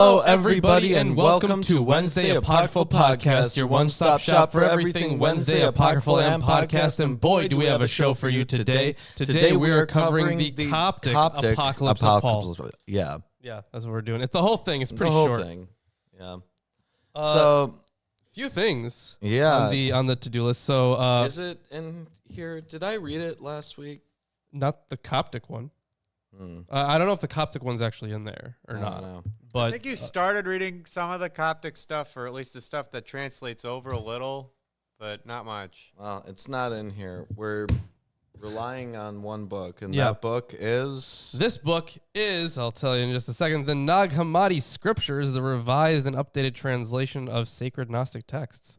Hello, everybody, and welcome to Wednesday Apocryphal Podcast, your one-stop shop for everything Wednesday Apocryphal and podcast. And boy, do we have a show for you today. Today we are covering the Coptic Apocalypse of Paul. Yeah, that's what we're doing. It's the whole thing. It's pretty the whole short. thing. Yeah. So, few things. Yeah. On the to-do list. So, is it in here? Did I read it last week? Not the Coptic one. I don't know if the Coptic one's actually in there or not. Know. But I think you started reading some of the Coptic stuff, or at least the stuff that translates over a little, but not much. Well, it's not in here. We're relying on one book, and Yeah. that book is... This book is, I'll tell you in just a second, the Nag Hammadi Scriptures, the revised and updated translation of sacred Gnostic texts.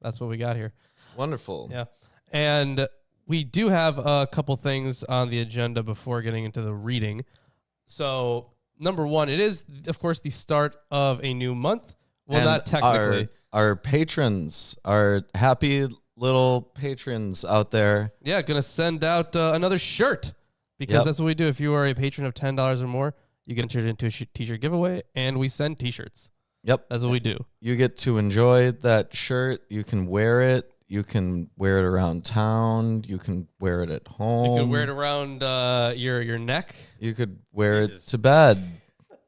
That's what we got here. Wonderful. Yeah. And we do have a couple things on the agenda before getting into the reading. So, number one, it is, of course, the start of a new month. Well, And not technically. Our patrons, our happy little patrons out there. Yeah, going to send out another shirt because that's what we do. If you are a patron of $10 or more, you get entered into a t-shirt giveaway, and we send t-shirts. Yep. That's what we do. You get to enjoy that shirt. You can wear it. You can wear it around town. You can wear it at home. You can wear it around your neck. You could wear it to bed.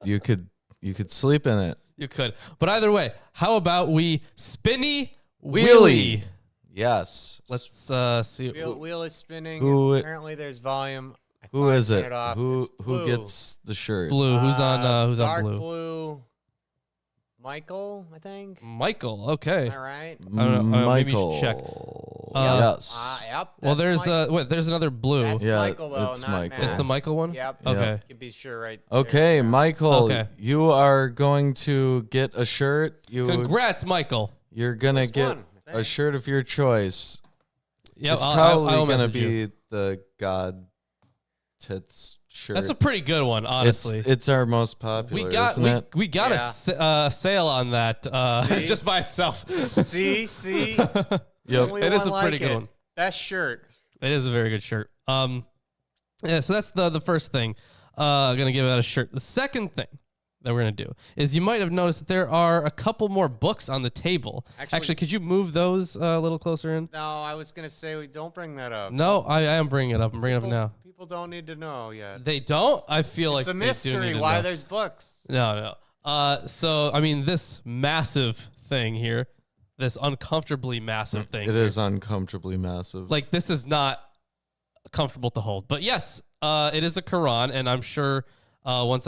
You could sleep in it. You could. But either way, how about we spinny wheelie? Yes. Let's see. Wheel is spinning. Who- Apparently, there's volume. Who is it? Off. Who Blue. gets the shirt? Blue. Who's on dark blue? blue. Michael, I think. Michael. Okay. Am I right? I don't know. Maybe you should check. Yes. Yep. Well, that's there's Michael. there's another blue. That's Yeah, Michael, though, it's not Michael. Matt. It's the Michael one? Yep. Okay. You can be sure right Okay, there. Michael, Okay. you are going to get a shirt. Congrats, Michael. You're going to Which get one? a shirt of your choice. Yeah, It's probably I'll going to message you. be the God Tits shirt. That's a pretty good one, honestly. It's our most popular, isn't it? we got a sale on that See? just by itself. See? Yep. Only It is one a pretty like good it. one. Best shirt. It is a very good shirt. Yeah, so that's the first thing. Gonna give out a shirt. The second thing that we're gonna do is you might have noticed that there are a couple more books on the table. Actually, could you move those a little closer in? No, I was going to say, don't bring that up. No, I am bringing it up. I'm bringing it up now. People don't need to know yet. They don't? I feel It's like a they do mystery need to why know. there's books. No. So, I mean, this massive thing here, this uncomfortably massive thing. It is uncomfortably massive. Like, this is not comfortable to hold. But yes, it is a Quran, and I'm sure once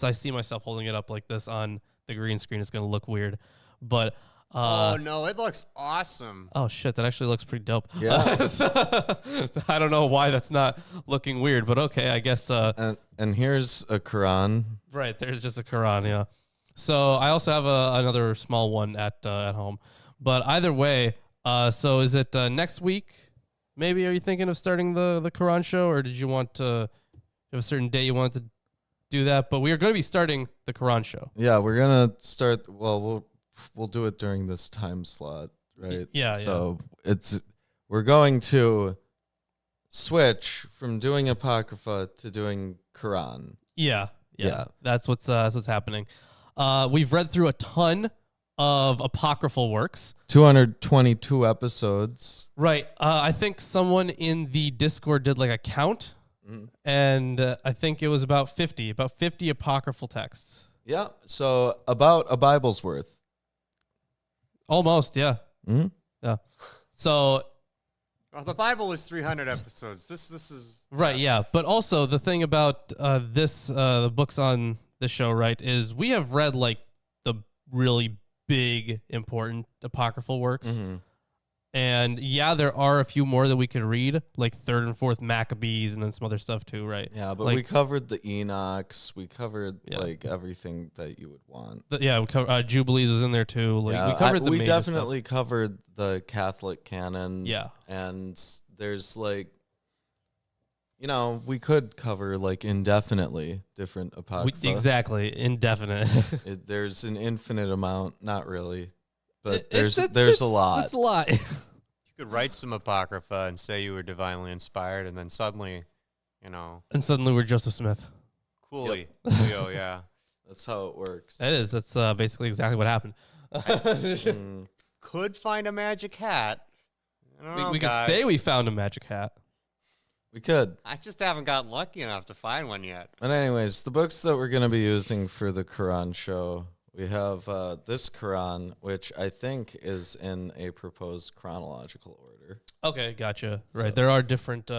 I see myself holding it up like this on the green screen, it's going to look weird. But Oh, no, it looks awesome. oh shit, that actually looks pretty dope. Yeah. I don't know why that's not looking weird, but okay, I guess. and here's a Quran. Right, there's just a Quran, yeah. So I also have another small one at home. But either way, so is it next week? Maybe are you thinking of starting the Quran show, or did you want to have a certain day you wanted to do that? But we are going to be starting the Quran show. Yeah, we're gonna start. Well, we'll do it during this time slot, right? Yeah. So we're going to switch from doing Apocrypha to doing Quran. Yeah. Yeah. That's what's happening. We've read through a ton of apocryphal works. 222 episodes. Right. I think someone in the Discord did like a count, and I think it was about 50 apocryphal texts. Yeah. So about a Bible's worth. Almost, yeah. Mm-hmm. Yeah. So, Well, the Bible was 300 episodes. This is... right, yeah. But also, the thing about the books on this show, right, is we have read, like, the really big, important apocryphal works. Mm-hmm. And, yeah, there are a few more that we could read, like 3rd and 4th Maccabees and then some other stuff, too, right? Yeah, but like, we covered the Enochs. We covered, like, everything that you would want. Yeah, we covered Jubilees is in there, too. Like, Yeah, we covered the we major definitely covered the Catholic canon. Yeah. And there's, like, you know, we could cover, like, indefinitely different Apocrypha. Exactly. Indefinite. There's an infinite amount. Not really. But It's there's a lot. It's a lot. You could write some Apocrypha and say you were divinely inspired, and then suddenly, And suddenly we're Joseph Smith. Coolio, yeah. That's how it works. It is. That's basically exactly what happened. Mm. Could find a magic hat. I don't know, we could guys. say we found a magic hat. We could. I just haven't gotten lucky enough to find one yet. But anyways, the books that we're going to be using for the Quran show, we have this Quran, which I think is in a proposed chronological order. Okay, gotcha. Right, So- there are different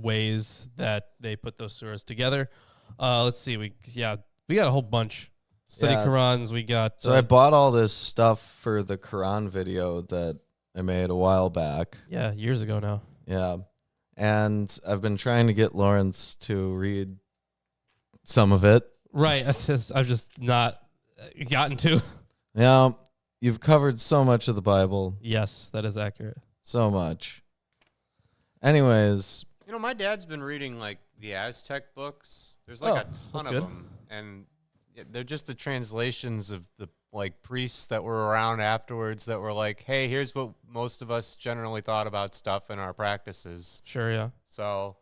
ways that they put those surahs together. Let's see. We got a whole bunch. Study Yeah. Qurans. We got. So I bought all this stuff for the Quran video that I made a while back. years ago now. Yeah. And I've been trying to get Lawrence to read some of it. Right, I've just not gotten to. Yeah. You've covered so much of the Bible. Yes, that is accurate. So much. Anyways, You know, my dad's been reading like the Aztec books. There's like a that's ton of good. them, and they're just the translations of the like priests that were around afterwards that were like, "Hey, here's what most of us generally thought about stuff in our practices." Sure, yeah. So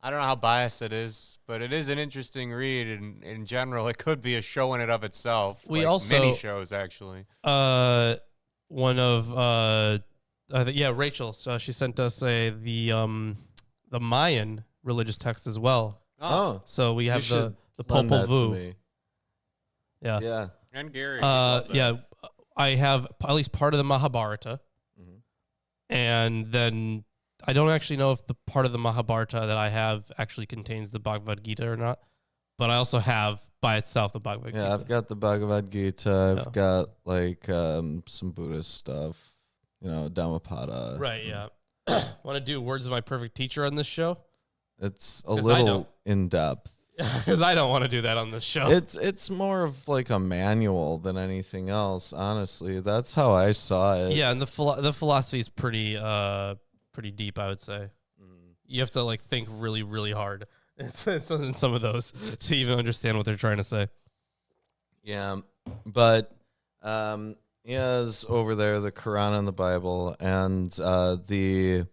I don't know how biased it is, but it is an interesting read, and in general, it could be a show in and of itself. We like also- mini shows actually. One of Rachel. So she sent us the Mayan religious text as well. oh, So we have you the should lend Popol that to Vuh. me. Yeah. Yeah. And Gary. he'd love that. Yeah. I have at least part of the Mahabharata, Mhm. and then I don't actually know if the part of the Mahabharata that I have actually contains the Bhagavad Gita or not. But I also have by itself the Bhagavad Gita. Yeah, I've got the Bhagavad Gita. I've Yeah. got like some Buddhist stuff, Dhammapada. Right. Yeah. Want to do words of my perfect teacher on this show? It's a 'Cause I little don't. in depth. Because I don't want to do that on this show. It's more of like a manual than anything else, honestly. That's how I saw it. Yeah, and the philosophy is pretty deep, I would say. Mm. You have to like think really, really hard in some of those to even understand what they're trying to say. Yeah, but he has over there the Quran and the Bible and the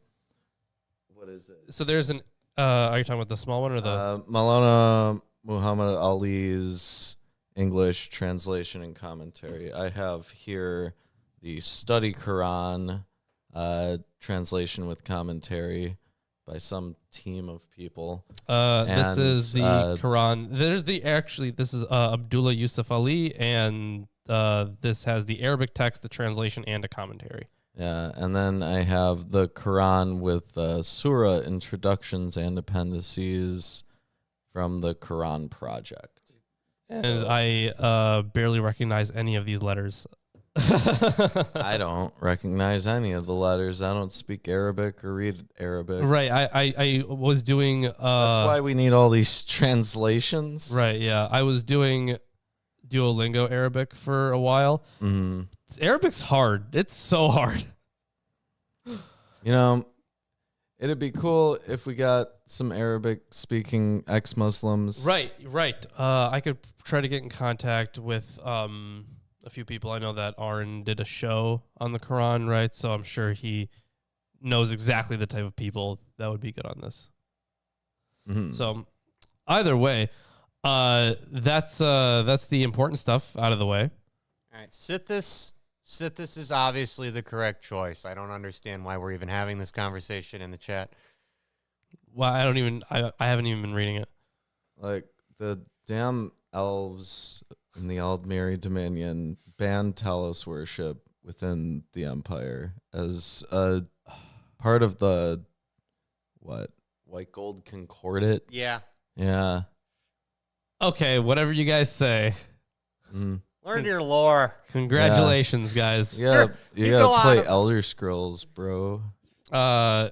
what is it? So there's an. Are you talking about the small one or the? Maulana Muhammad Ali's English translation and commentary. I have here the Study Quran translation with commentary by some team of people. This is the and, Quran. This is Abdullah Yusuf Ali, and this has the Arabic text, the translation, and a commentary. Yeah, and then I have the Quran with surah introductions and appendices from the Quran Project. And I barely recognize any of these letters. I don't recognize any of the letters. I don't speak Arabic or read Arabic. Right. I was doing. That's why we need all these translations. Right. Yeah. I was doing Duolingo Arabic for a while. Mm. Arabic's hard. It's so hard. It'd be cool if we got some Arabic speaking ex-Muslims. Right. I could try to get in contact with a few people. I know that Aaron did a show on the Quran, right? So I'm sure he knows exactly the type of people that would be good on this. Mhm. So either way, that's the important stuff out of the way. All right, Sithis is obviously the correct choice. I don't understand why we're even having this conversation in the chat. Well, I haven't even been reading it. Like the damn elves in the Aldmeri Dominion banned Talos worship within the Empire as a part of the White Gold Concordat. Yeah. Yeah. Okay, whatever you guys say. Mm. Learn your lore. Congratulations, guys. Yeah, you you go gotta play on. Elder Scrolls, bro. Yeah,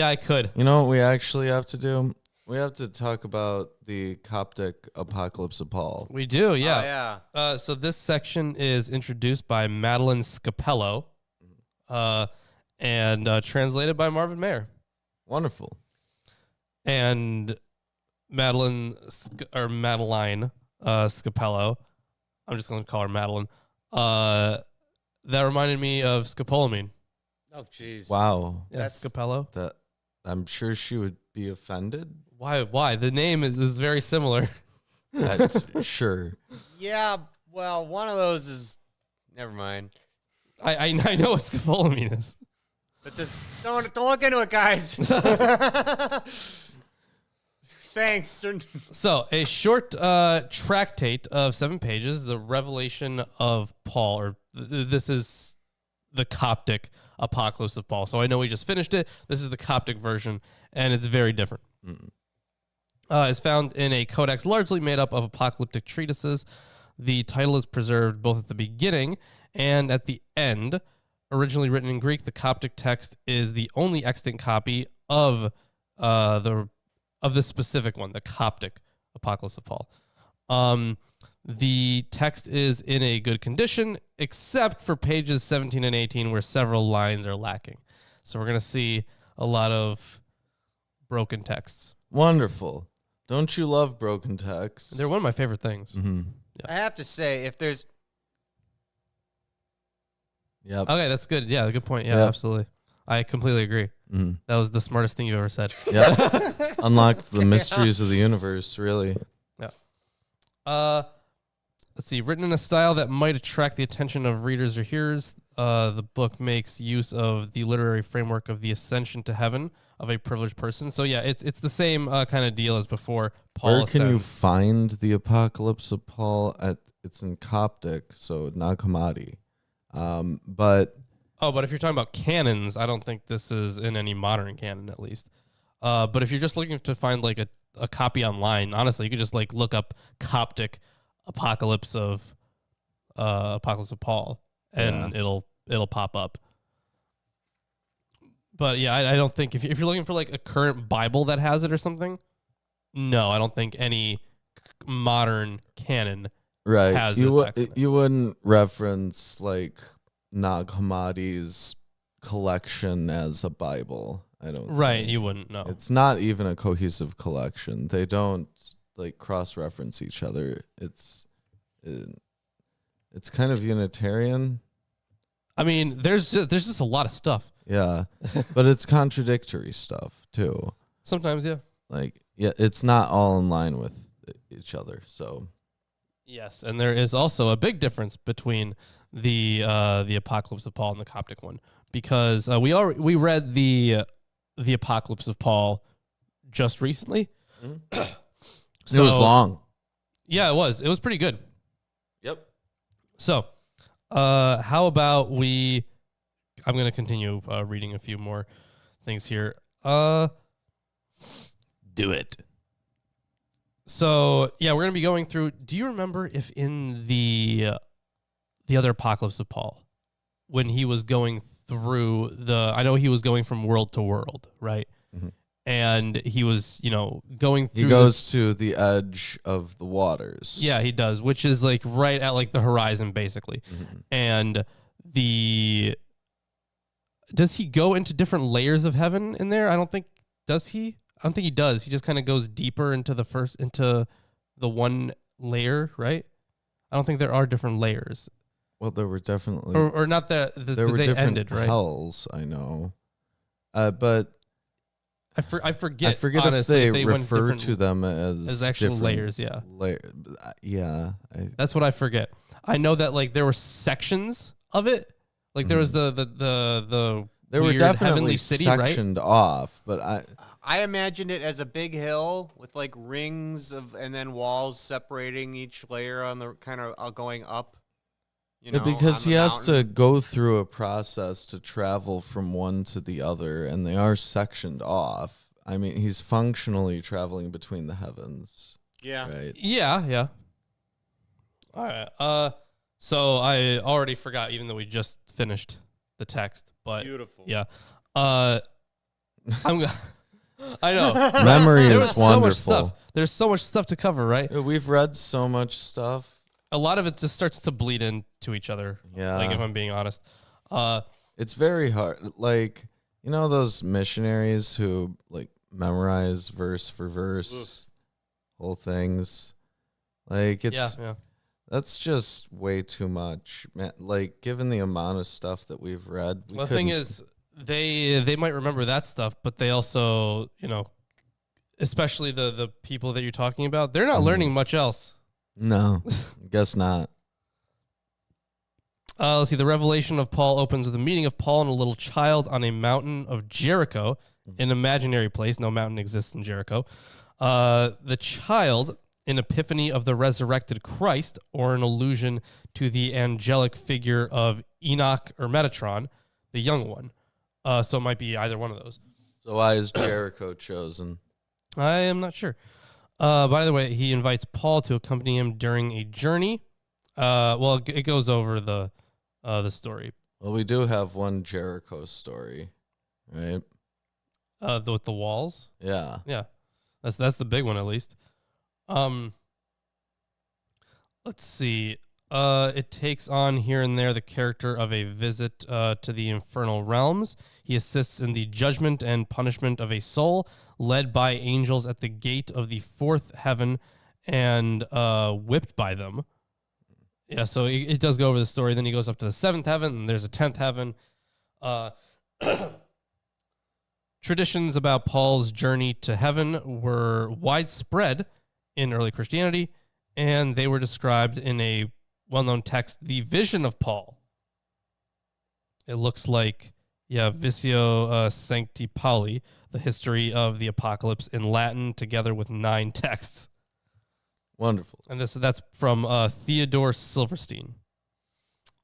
I could. You know what we actually have to do? We have to talk about the Coptic Apocalypse of Paul. We do, yeah. Oh, yeah. So this section is introduced by Madeline Scapello, and translated by Marvin Mayer. Wonderful. And Madeline Scapello, I'm just going to call her Madeline. That reminded me of scopolamine. Oh, jeez. Wow. Yeah, That's- Scapello. That I'm sure she would be offended. Why? The name is very similar. That's sure. Yeah, well, one of those is. Never mind. I know what scopolamine is. But just don't look into it, guys. Thanks. So, a short tractate of 7 pages, the Revelation of Paul, or this is the Coptic Apocalypse of Paul. So I know we just finished it. This is the Coptic version, and it's very different. It's found in a codex largely made up of apocalyptic treatises. The title is preserved both at the beginning and at the end. Originally written in Greek, the Coptic text is the only extant copy of this specific one, the Coptic Apocalypse of Paul. The text is in a good condition, except for pages 17 and 18, where several lines are lacking. So we're going to see a lot of broken texts. Wonderful. Don't you love broken texts? They're one of my favorite things. Mm-hmm. I have to say, if there's Yep. Okay, that's good. Yeah, good point. Yeah, Yep. absolutely. I completely agree. Mm-hmm. That was the smartest thing you've ever said. Yep. Unlocked the mysteries of the universe, really. Let's see. Written in a style that might attract the attention of readers or hearers, the book makes use of the literary framework of the ascension to heaven of a privileged person. So yeah, it's the same kind of deal as before. Paul Where can you ascends. find the Apocalypse of Paul? It's in Coptic, so Nag Hammadi. But But if you're talking about canons, I don't think this is in any modern canon, at least. But if you're just looking to find like a copy online, honestly, you could just like look up Coptic Apocalypse of Paul, and it'll pop up. But yeah, I don't think if you're looking for like a current Bible that has it or something, no, I don't think any modern canon right, has this text in it. you wouldn't reference like Nag Hammadi's collection as a Bible. I don't. Right, think. you wouldn't know. It's not even a cohesive collection. They don't like cross-reference each other. It's kind of Unitarian. I mean, there's just a lot of stuff. Yeah, but it's contradictory stuff too. Sometimes, yeah. Like, yeah, it's not all in line with each other. So, Yes, and there is also a big difference between the Apocalypse of Paul and the Coptic one, because we read the Apocalypse of Paul just recently. it was long. Yeah, it was. It was pretty good. Yep. So, how about I'm going to continue reading a few more things here. Do it. So, yeah, we're going to be going through. Do you remember if in the other Apocalypse of Paul, when he was going through I know he was going from world to world, right? Mm-hmm. And he was, going through. He goes to the edge of the waters. Yeah, he does, which is like right at like the horizon, basically. Mm-hmm. And does he go into different layers of heaven in there? Does he? I don't think he does. He just kind of goes deeper into the one layer, right? I don't think there are different layers. Well, there were definitely Or not that there were they different ended, right? hells, I know. But I forget. I forget honestly, if they went refer different- to them as actual different layers, yeah. Yeah. That's what I forget. I know that like there were sections of it. Like there was the They were weird definitely heavenly city, right? sectioned off, but I imagined it as a big hill with like rings and then walls separating each layer on the kind of going up. because on he the has to mountain. go through a process to travel from one to the other, and they are sectioned off. I mean, he's functionally traveling between the heavens. Yeah. Right. Yeah. All right. So I already forgot, even though we just finished the text. But Beautiful. yeah. I know. Memory There is was so wonderful. much stuff. There's so much stuff to cover, right? Yeah, we've read so much stuff. A lot of it just starts to bleed into each other. Yeah. Like if I'm being honest. It's very hard. Like, those missionaries who like memorize verse for verse, whole things. Like yeah. that's just way too much, man. Like, given the amount of stuff that we've read, Well, the thing is, they might remember that stuff, but they also, especially the people that you're talking about, they're not Mhm. learning much else. No, guess not. Let's see. The revelation of Paul opens with a meeting of Paul and a little child on a mountain of Jericho, an imaginary place. No mountain exists in Jericho. The child, an epiphany of the resurrected Christ, or an allusion to the angelic figure of Enoch or Metatron, the young one. So it might be either one of those. So why is Jericho chosen? I am not sure. By the way, he invites Paul to accompany him during a journey. Well, it goes over the story. Well, we do have one Jericho story, right? With the walls. Yeah. Yeah, that's the big one at least. Let's see. It takes on here and there the character of a visit to the infernal realms. He assists in the judgment and punishment of a soul, led by angels at the gate of the fourth heaven and whipped by them. Yeah, so it does go over the story. Then he goes up to the seventh heaven, and there's a 10th heaven. Traditions about Paul's journey to heaven were widespread in early Christianity, and they were described in a well-known text, The Vision of Paul. It looks like, Visio Sancti Pauli, the history of the apocalypse in Latin, together with 9 texts. Wonderful. And that's from Theodore Silverstein.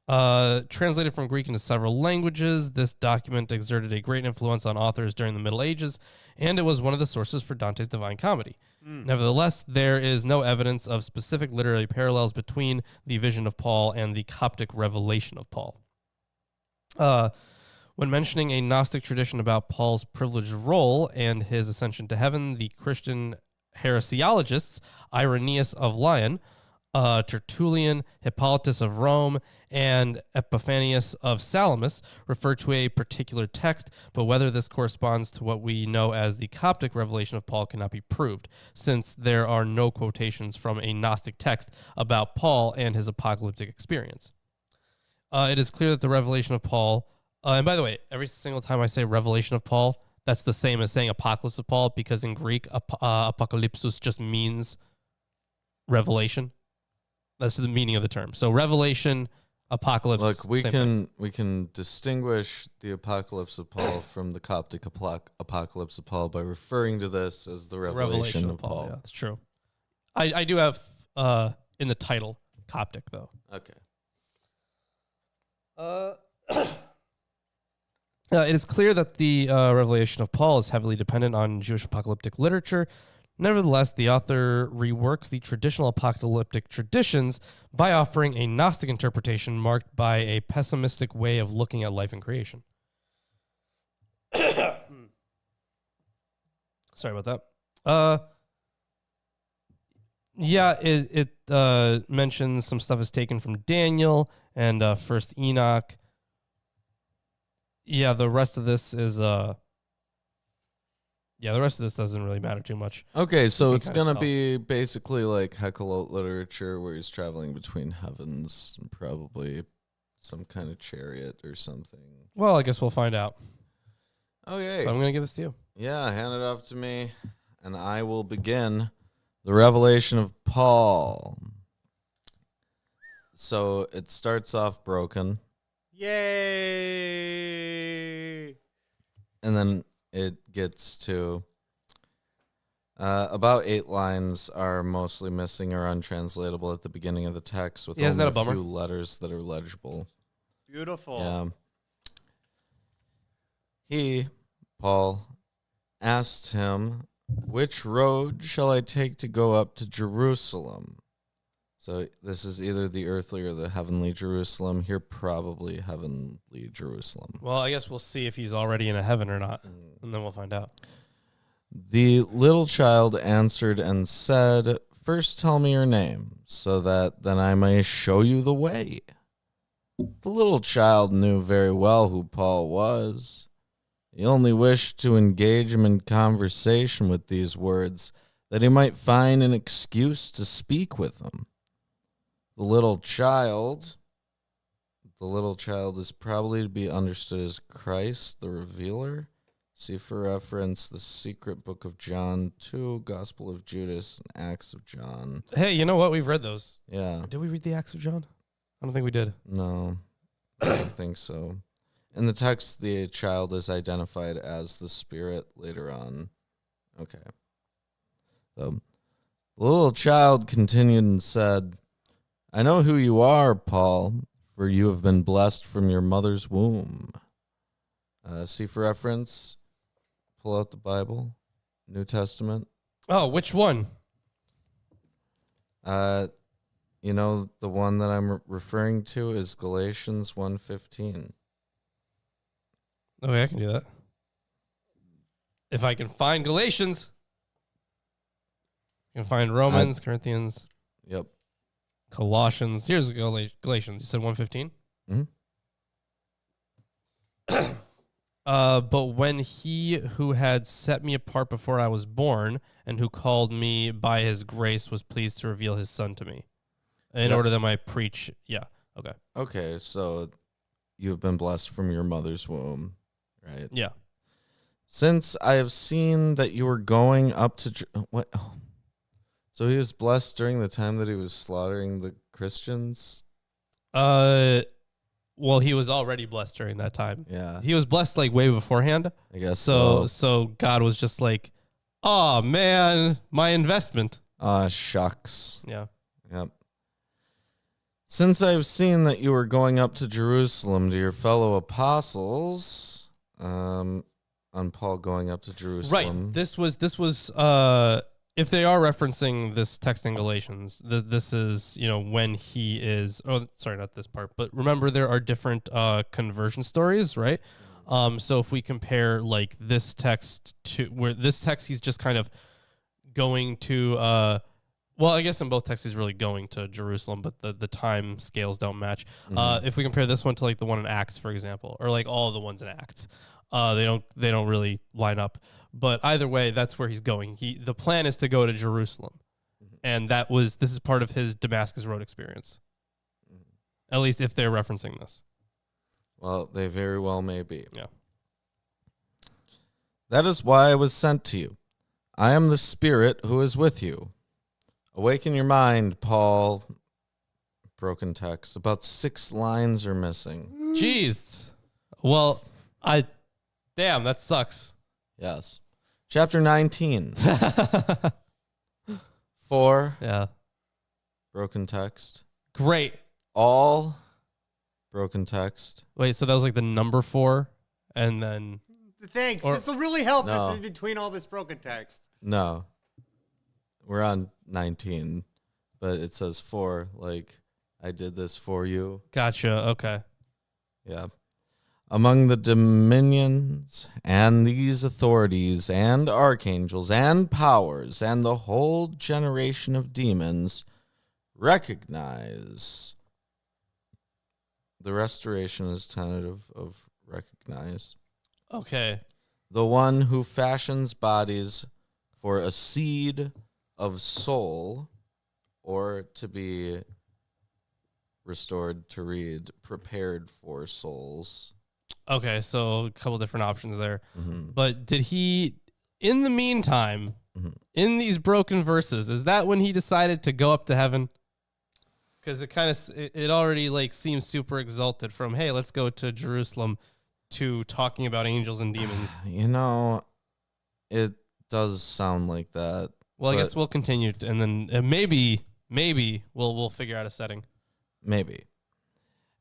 Translated from Greek into several languages, this document exerted a great influence on authors during the Middle Ages, and it was one of the sources for Dante's Divine Comedy. Nevertheless, there is no evidence of specific literary parallels between the Vision of Paul and the Coptic revelation of Paul. When mentioning a Gnostic tradition about Paul's privileged role and his ascension to heaven, the Christian heresiologists Irenaeus of Lyon, Tertullian, Hippolytus of Rome, and Epiphanius of Salamis refer to a particular text, but whether this corresponds to what we know as the Coptic revelation of Paul cannot be proved, since there are no quotations from a Gnostic text about Paul and his apocalyptic experience. It is clear that the revelation of Paul, and by the way, every single time I say revelation of Paul, that's the same as saying apocalypse of Paul, because in Greek, apokalypsis just means revelation. That's the meaning of the term. So revelation, apocalypse. Look, we same can thing. distinguish the apocalypse of Paul from the Coptic apocalypse of Paul by referring to this as the revelation of Paul. Yeah, that's true. I do have in the title Coptic though. Okay. It is clear that the revelation of Paul is heavily dependent on Jewish apocalyptic literature. Nevertheless, the author reworks the traditional apocalyptic traditions by offering a Gnostic interpretation marked by a pessimistic way of looking at life and creation. Sorry about that. It mentions some stuff is taken from Daniel and First Enoch. Yeah, the rest of this is the rest of this doesn't really matter too much. Okay, so can it's kinda going to tell. be basically like Heckelot literature where he's traveling between heavens and probably some kind of chariot or something. Well, I guess we'll find out. Okay. So I'm going to give this to you. Yeah, hand it off to me, and I will begin the revelation of Paul. So it starts off broken, Yay! and then it gets to about 8 lines are mostly missing or untranslatable at the beginning of the text with Yeah, isn't only that a bummer? few letters that are legible. Beautiful. Yeah. He, Paul, asked him, "Which road shall I take to go up to Jerusalem?" So this is either the earthly or the heavenly Jerusalem. Here, probably heavenly Jerusalem. Well, I guess we'll see if he's already in a heaven or not, and then we'll find out. The little child answered and said, "First tell me your name, so that then I may show you the way." The little child knew very well who Paul was. He only wished to engage him in conversation with these words, that he might find an excuse to speak with him. The little child is probably to be understood as Christ, the revealer. See for reference the Secret Book of John 2, Gospel of Judas, and Acts of John. Hey, you know what? We've read those. Yeah. Did we read the Acts of John? I don't think we did. No, I don't think so. In the text, the child is identified as the Spirit later on. Okay. So, the little child continued and said, I know who you are, Paul, for you have been blessed from your mother's womb. See for reference, pull out the Bible, New Testament. Oh, which one? You know, the one that I'm referring to is Galatians 1:15. Okay, I can do that. If I can find Galatians. I can find Romans, Corinthians, Yep. Colossians. Here's Galatians. You said 1:15? Mm-hmm. But when he who had set me apart before I was born and who called me by his grace was pleased to reveal his son to me in Yep. order that I preach. Yeah. Okay. Okay, so you've been blessed from your mother's womb, right? Yeah. Since I have seen that you were going up to what? Oh. So he was blessed during the time that he was slaughtering the Christians. Well, he was already blessed during that time. Yeah, He was blessed like way beforehand. I guess So God was just like, oh man, my investment. Shucks. Yeah. Yep. Since I have seen that you were going up to Jerusalem to your fellow apostles, on Paul going up to Jerusalem. Right. This was if they are referencing this text in Galatians, this is, when he is, oh, sorry, not this part, but remember there are different conversion stories, right? So if we compare like this text to where this text, he's just kind of going to, well, I guess in both texts he's really going to Jerusalem, but the time scales don't match. Mhm. If we compare this one to like the one in Acts, for example, or like all of the ones in Acts, they don't really line up. But either way, that's where he's going. The plan is to go to Jerusalem, and this is part of his Damascus Road experience. At least if they're referencing this. Well, they very well may be. Yeah. That is why I was sent to you. I am the Spirit who is with you. Awaken your mind, Paul. Broken text. About 6 lines are missing. Jeez. Well, damn, that sucks. Yes. Chapter 19. 4. Yeah. Broken text. Great. All. Broken text. Wait, so that was like the number 4, and then Thanks. Or- This will really help No. in between all this broken text. No. We're on 19, but it says 4, like, I did this for you. gotcha. Okay. Yeah. Among the dominions and these authorities and archangels and powers and the whole generation of demons, recognize. The restoration is tentative of recognize. Okay. The one who fashions bodies for a seed of soul, or to be restored to read, prepared for souls. Okay, so a couple different options there. Mm-hmm. But did he, in the meantime, Mhm. in these broken verses, is that when he decided to go up to heaven? Because it already like seems super exalted from, hey, let's go to Jerusalem, to talking about angels and demons. You know, it does sound like that. Well, I But- guess we'll continue, and then maybe we'll figure out a setting. Maybe.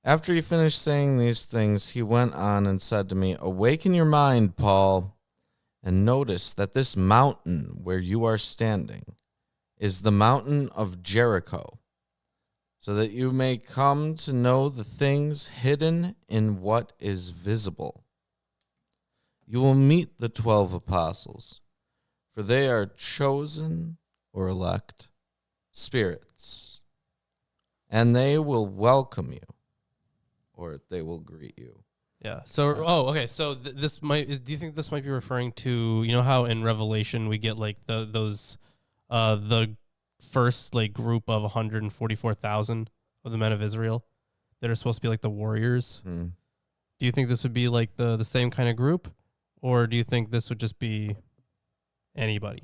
After he finished saying these things, he went on and said to me, Awaken your mind, Paul, and notice that this mountain where you are standing is the mountain of Jericho, so that you may come to know the things hidden in what is visible. You will meet the 12 apostles, for they are chosen or elect spirits, and they will welcome you, or they will greet you. Yeah. So, okay. So this might. Do you think this might be referring to, how in Revelation we get like the first like group of 144,000 of the men of Israel that are supposed to be like the warriors? Hmm. Do you think this would be like the same kind of group, or do you think this would just be anybody?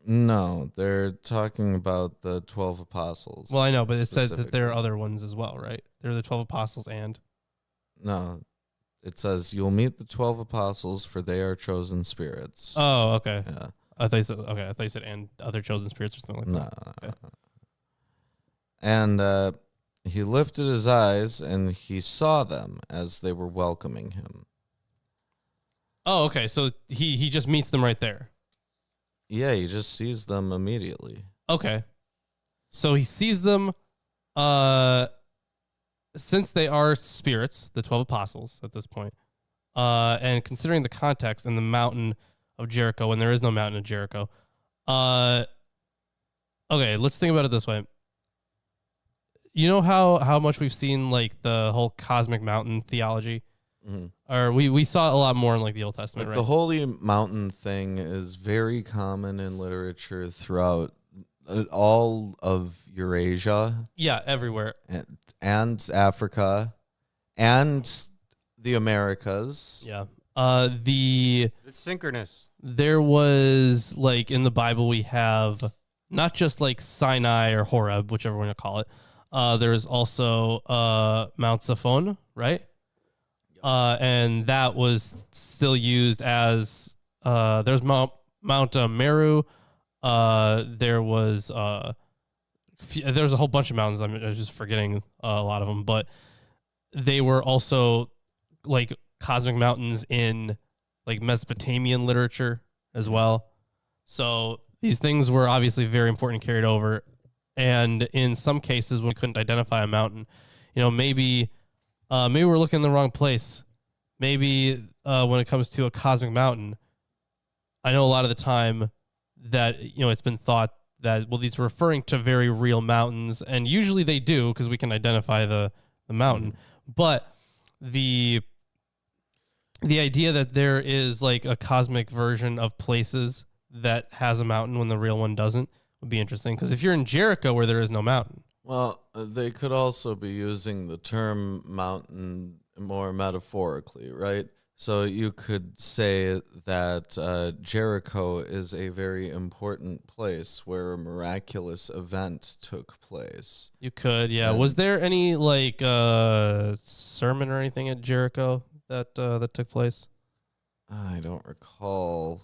No, they're talking about the 12 apostles. Well, I know, but it says that there are specifically. other ones as well, right? There are the 12 apostles and... No, it says you'll meet the 12 apostles, for they are chosen spirits. Oh, okay. Yeah. I thought you said, okay, I thought you said and other chosen spirits or something like No. that. Okay. And he lifted his eyes, and he saw them as they were welcoming him. Oh, okay. So he just meets them right there. Yeah, he just sees them immediately. Okay. So he sees them since they are spirits, the 12 apostles at this point. And considering the context and the mountain of Jericho, when there is no mountain of Jericho. Okay, let's think about it this way. You know how much we've seen like the whole cosmic mountain theology? Mm-hmm. Or we saw it a lot more in like the Old Testament, Like right? the holy mountain thing is very common in literature throughout all of Eurasia Yeah, everywhere. and Africa and the Americas. Yeah. It's synchronous. There was like in the Bible we have not just like Sinai or Horeb, whichever one you call it. There's also Mount Zaphon, right? And that was still used as there's Mount Meru. There was there's a whole bunch of mountains. I was just forgetting a lot of them, but they were also like cosmic mountains in like Mesopotamian literature as well. So these things were obviously very important and carried over. And in some cases, when we couldn't identify a mountain, maybe we're looking in the wrong place. Maybe when it comes to a cosmic mountain, I know a lot of the time that it's been thought that these are referring to very real mountains, and usually they do because we can identify the mountain. But the idea that there is like a cosmic version of places that has a mountain when the real one doesn't would be interesting. Because if you're in Jericho where there is no mountain, Well, they could also be using the term mountain more metaphorically, right? So you could say that Jericho is a very important place where a miraculous event took place. you could, yeah. And- Was there any like sermon or anything at Jericho that took place? I don't recall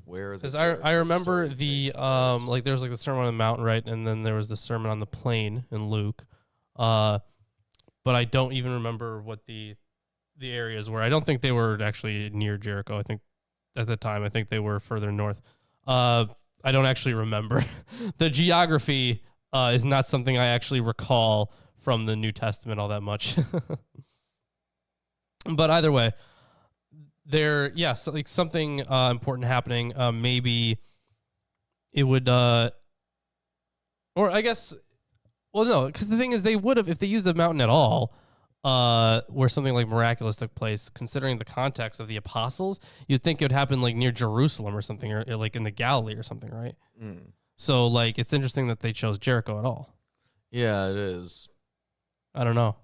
where the Because Jericho I remember story the takes place. like there was like the sermon on the mountain, right, and then there was the sermon on the plain in Luke, but I don't even remember what the areas were. I don't think they were actually near Jericho. I think at the time they were further north. I don't actually remember. The geography is not something I actually recall from the New Testament all that much. But either way, so like something important happening. Maybe it would, or I guess, well, no, because the thing is, they would have if they used the mountain at all, where something like miraculous took place. Considering the context of the apostles, you'd think it would happen like near Jerusalem or something, or like in the Galilee or something, right? Mm. So like, it's interesting that they chose Jericho at all. Yeah, it is. I don't know.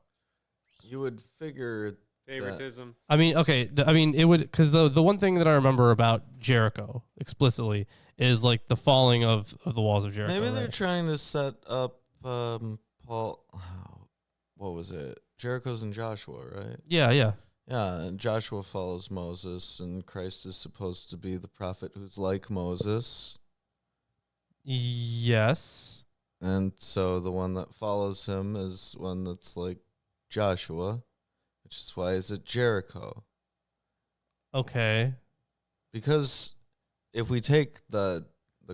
You would figure Favoritism. I mean, okay. I mean, it would, because the one thing that I remember about Jericho explicitly is like the falling of the walls of Jericho. maybe they're right? trying to set up Paul. What was it? Jericho's in Joshua, right? Yeah. Yeah, and Joshua follows Moses, and Christ is supposed to be the prophet who's like Moses. Yes. And so the one that follows him is one that's like Joshua, which is why it's at Jericho. Okay. Because if we take the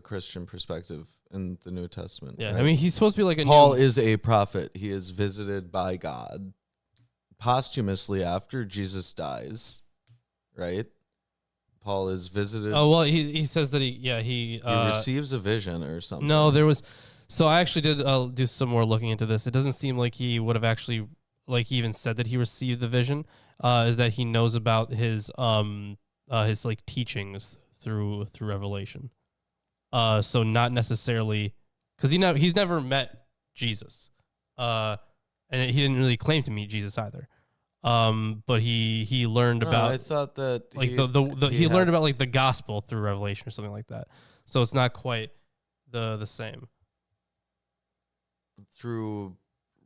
Christian perspective in the New Testament, Yeah. right? I mean, he's supposed to be like a Paul new, is a prophet. He is visited by God posthumously after Jesus dies, right? Paul is visited. Oh well, he says that he he receives a vision or something. no, there was. So I actually did do some more looking into this. It doesn't seem like he would have actually like he even said that he received the vision. Is that he knows about his like teachings through Revelation. So not necessarily because he's never met Jesus, and he didn't really claim to meet Jesus either. But he learned No, about I thought that like he, he learned had- about like the gospel through Revelation or something like that. So it's not quite the same. through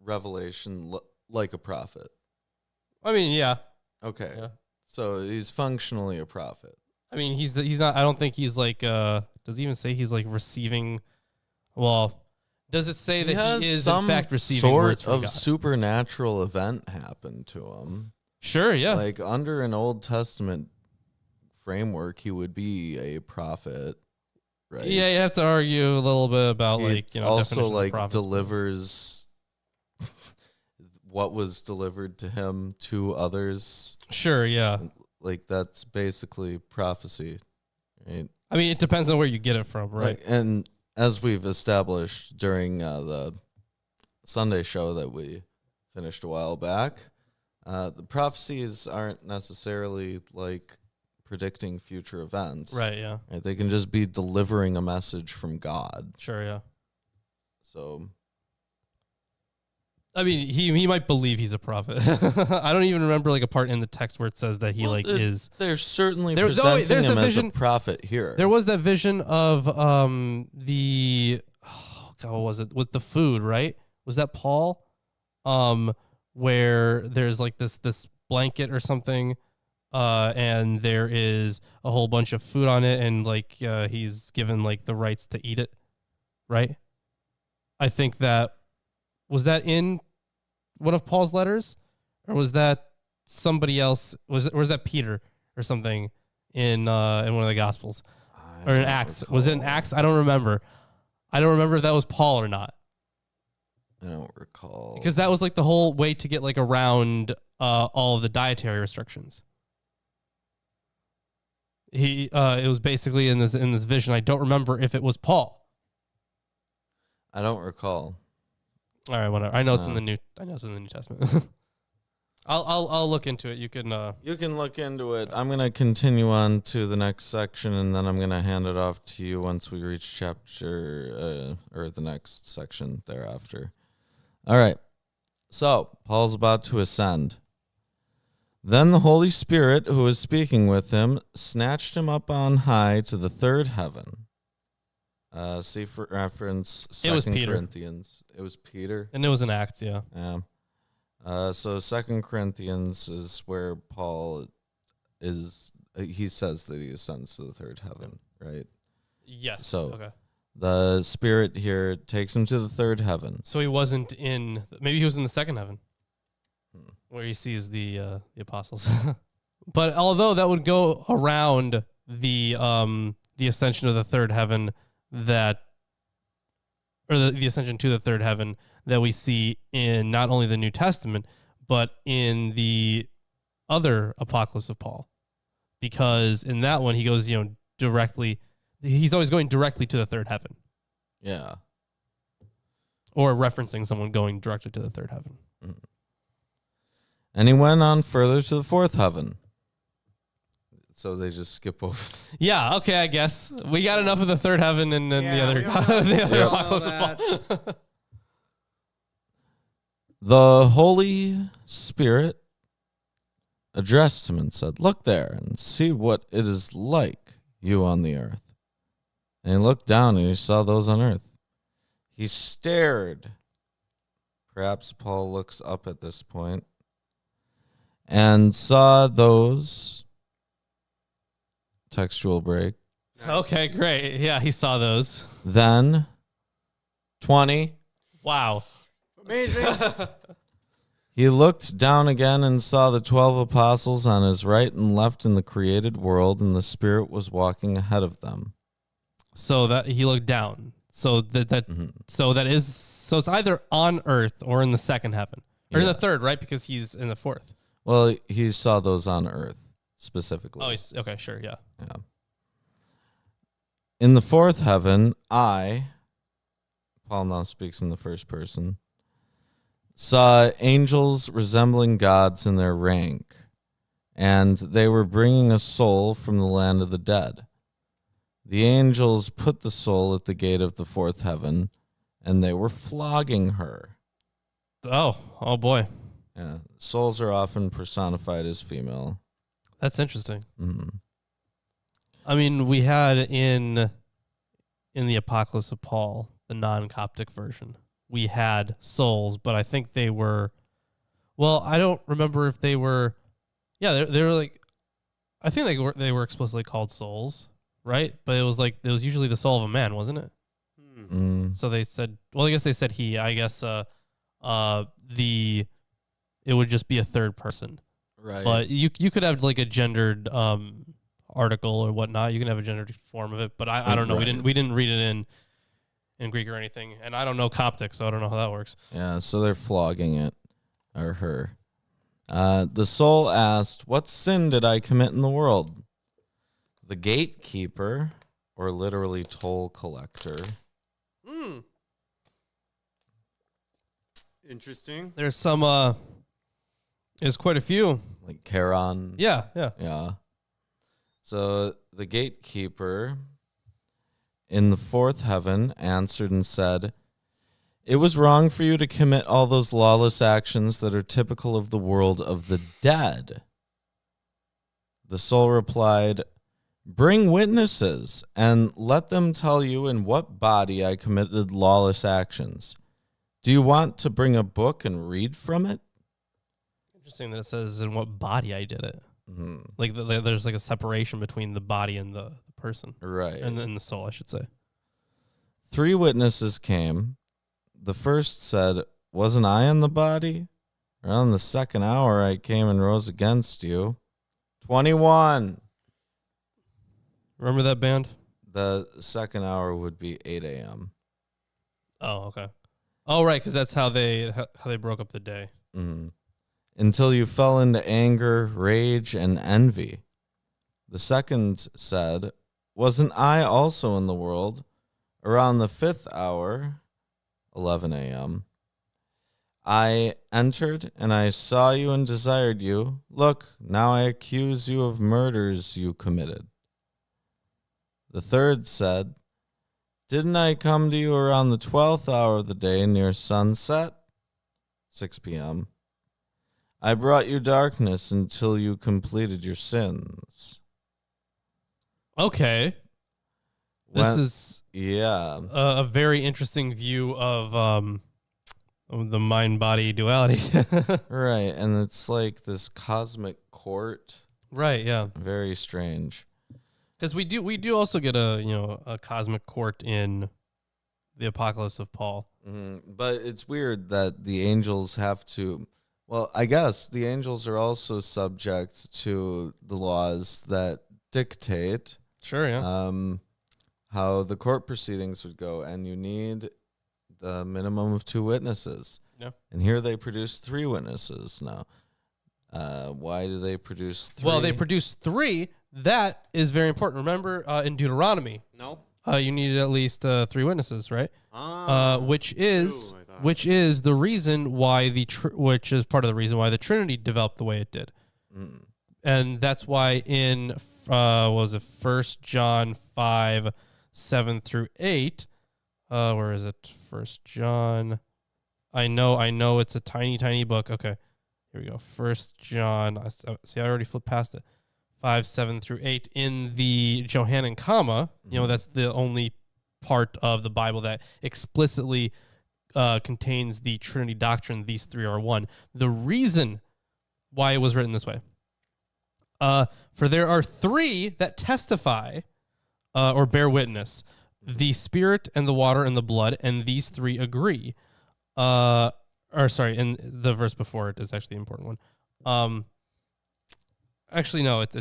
revelation like a prophet. I mean, yeah. Okay. Yeah. So he's functionally a prophet. I mean, he's not. I don't think he's like. Does it even say he's like receiving? Well, does it say that has he is some in fact receiving words sort from of God? supernatural event happen to him. Sure. Yeah. Like under an Old Testament framework, he would be a prophet, right? Yeah, you have to argue a little bit about He like also definition of like prophets. delivers what was delivered to him to others. Sure. Yeah. Like that's basically prophecy, right? I mean, it depends on where you get it from, right? Like, and as we've established during the Sunday show that we finished a while back, the prophecies aren't necessarily like predicting future events. Right. Yeah. Right? They can just be delivering a message from God. Sure. Yeah. So I mean, he might believe he's a prophet. I don't even remember like a part in the text where it says that he is. they're certainly There's presenting the him as a vision- prophet here. There was that vision of the what was it with the food, right? Was that Paul? Where there's like this blanket or something, and there is a whole bunch of food on it, and like he's given like the rights to eat it, right? I think that was that in one of Paul's letters, or was that somebody else? Was that Peter or something in one of the Gospels? Or in Acts. Was it in Acts? I don't remember. I don't remember if that was Paul or not. I don't recall. Because that was like the whole way to get like around all of the dietary restrictions. It was basically in this vision. I don't remember if it was Paul. I don't recall. All right, whatever. I know it's in the New Testament. I'll look into it. You can look into it. I'm gonna continue on to the next section, and then I'm gonna hand it off to you once we reach chapter or the next section thereafter. All right. So Paul's about to ascend. Then the Holy Spirit, who was speaking with him, snatched him up on high to the third heaven. See for reference, 2 Peter. Corinthians. It was Peter. and it was in Acts, yeah. Yeah. So 2 Corinthians is where Paul is. He says that he ascends to the third heaven, right? Yes. So okay. the Spirit here takes him to the third heaven. So he wasn't in. Maybe he was in the second heaven, where he sees the apostles. But although that would go around the ascension of the third heaven, the ascension to the third heaven that we see in not only the New Testament but in the other Apocalypse of Paul, because in that one he goes, directly. He's always going directly to the third heaven. Yeah. Or referencing someone going directly to the third heaven. Mm. And he went on further to the fourth heaven. So they just skip over. Yeah, okay, I guess. We got enough of the third heaven and then the other, the other Apocalypse of Paul. The Holy Spirit addressed him and said, "Look there and see what it is like, you on the earth." And he looked down and he saw those on earth. He stared. Perhaps Paul looks up at this point and saw those. Textual break. Okay, great. Yeah, he saw those. Then 20. Wow. Amazing. He looked down again and saw the 12 apostles on his right and left in the created world, and the Spirit was walking ahead of them. So that he looked down. So so it's either on earth or in the second heaven. Or in the third, right? Because he's in the fourth. Well, he saw those on earth specifically. Oh, okay, sure, yeah. Yeah. In the fourth heaven, Paul now speaks in the first person, saw angels resembling gods in their rank, and they were bringing a soul from the land of the dead. The angels put the soul at the gate of the fourth heaven, and they were flogging her. Oh boy. Yeah. Souls are often personified as female. That's interesting. Mm-hmm. I mean, we had in the Apocalypse of Paul, the non-Coptic version, we had souls, but I think they were. Well, I don't remember if they were. Yeah, they were like. I think they were explicitly called souls, right? But it was usually the soul of a man, wasn't it? So they said. Well, I guess they said he. I guess it would just be a third person. Right. But you could have like a gendered article or whatnot. You can have a gendered form of it, but I don't know. Right. We didn't read it in Greek or anything, and I don't know Coptic, so I don't know how that works. Yeah, so they're flogging it, or her. The soul asked, "What sin did I commit in the world?" The gatekeeper, or literally toll collector. Interesting. There's some. There's quite a few. Like Charon. Yeah. Yeah. So the gatekeeper in the fourth heaven answered and said, "It was wrong for you to commit all those lawless actions that are typical of the world of the dead." The soul replied, "Bring witnesses and let them tell you in what body I committed lawless actions. Do you want to bring a book and read from it?" Interesting that it says in what body I did it. Mm-hmm. Like there's like a separation between the body and the person, Right. and then the soul, I should say. 3 witnesses came. The first said, "Wasn't I in the body? Around the second hour I came and rose against you." 21. Remember that band? The second hour would be 8 a.m. Oh, okay. Oh, right, because that's how they broke up the day. Mm-hmm. Until you fell into anger, rage, and envy. The second said, "Wasn't I also in the world? Around the 5th hour, 11 a.m. I entered, and I saw you and desired you. Look, now I accuse you of murders you committed." The third said, "Didn't I come to you around the 12th hour of the day near sunset?" 6 p.m. "I brought you darkness until you completed your sins." Okay. This is Yeah. a very interesting view of the mind-body duality. Right. And it's like this cosmic court. Right, yeah. Very strange. Because we do also get a cosmic court in the Apocalypse of Paul. But it's weird that the angels have to. Well, I guess the angels are also subject to the laws that dictate Sure, yeah. how the court proceedings would go, and you need the minimum of 2 witnesses. Yeah. And here they produce 3 witnesses now. Why do they produce 3? Well, they produce 3. That is very important. Remember, in Deuteronomy, No. you needed at least 3 witnesses, right? Which is 2, I thought. which is the reason why which is part of the reason why the Trinity developed the way it did. And that's why in what was it, 1 John 5:7-8, where is it? 1 John. I know it's a tiny book. Okay, here we go. 1 John. See, I already flipped past it. 5:7-8 in the Johannine comma. That's the only part of the Bible that explicitly contains the Trinity doctrine. These 3 are one. The reason why it was written this way. For there are 3 that testify or bear witness, the Spirit and the water and the blood, and these 3 agree. And the verse before it is actually the important one. Actually, no, it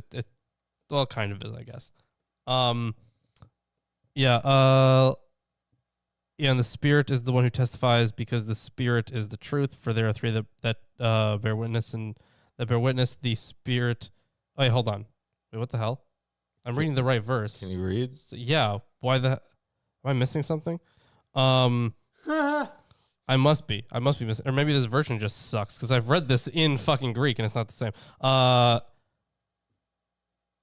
well, kind of is, I guess. And the Spirit is the one who testifies, because the Spirit is the truth. For there are 3 that bear witness, and that bear witness, the Spirit. Oh, wait, hold on. Wait, what the hell? I'm reading the right verse. Can you read? Yeah. Why the? Am I missing something? I must be missing, or maybe this version just sucks, because I've read this in fucking Greek and it's not the same.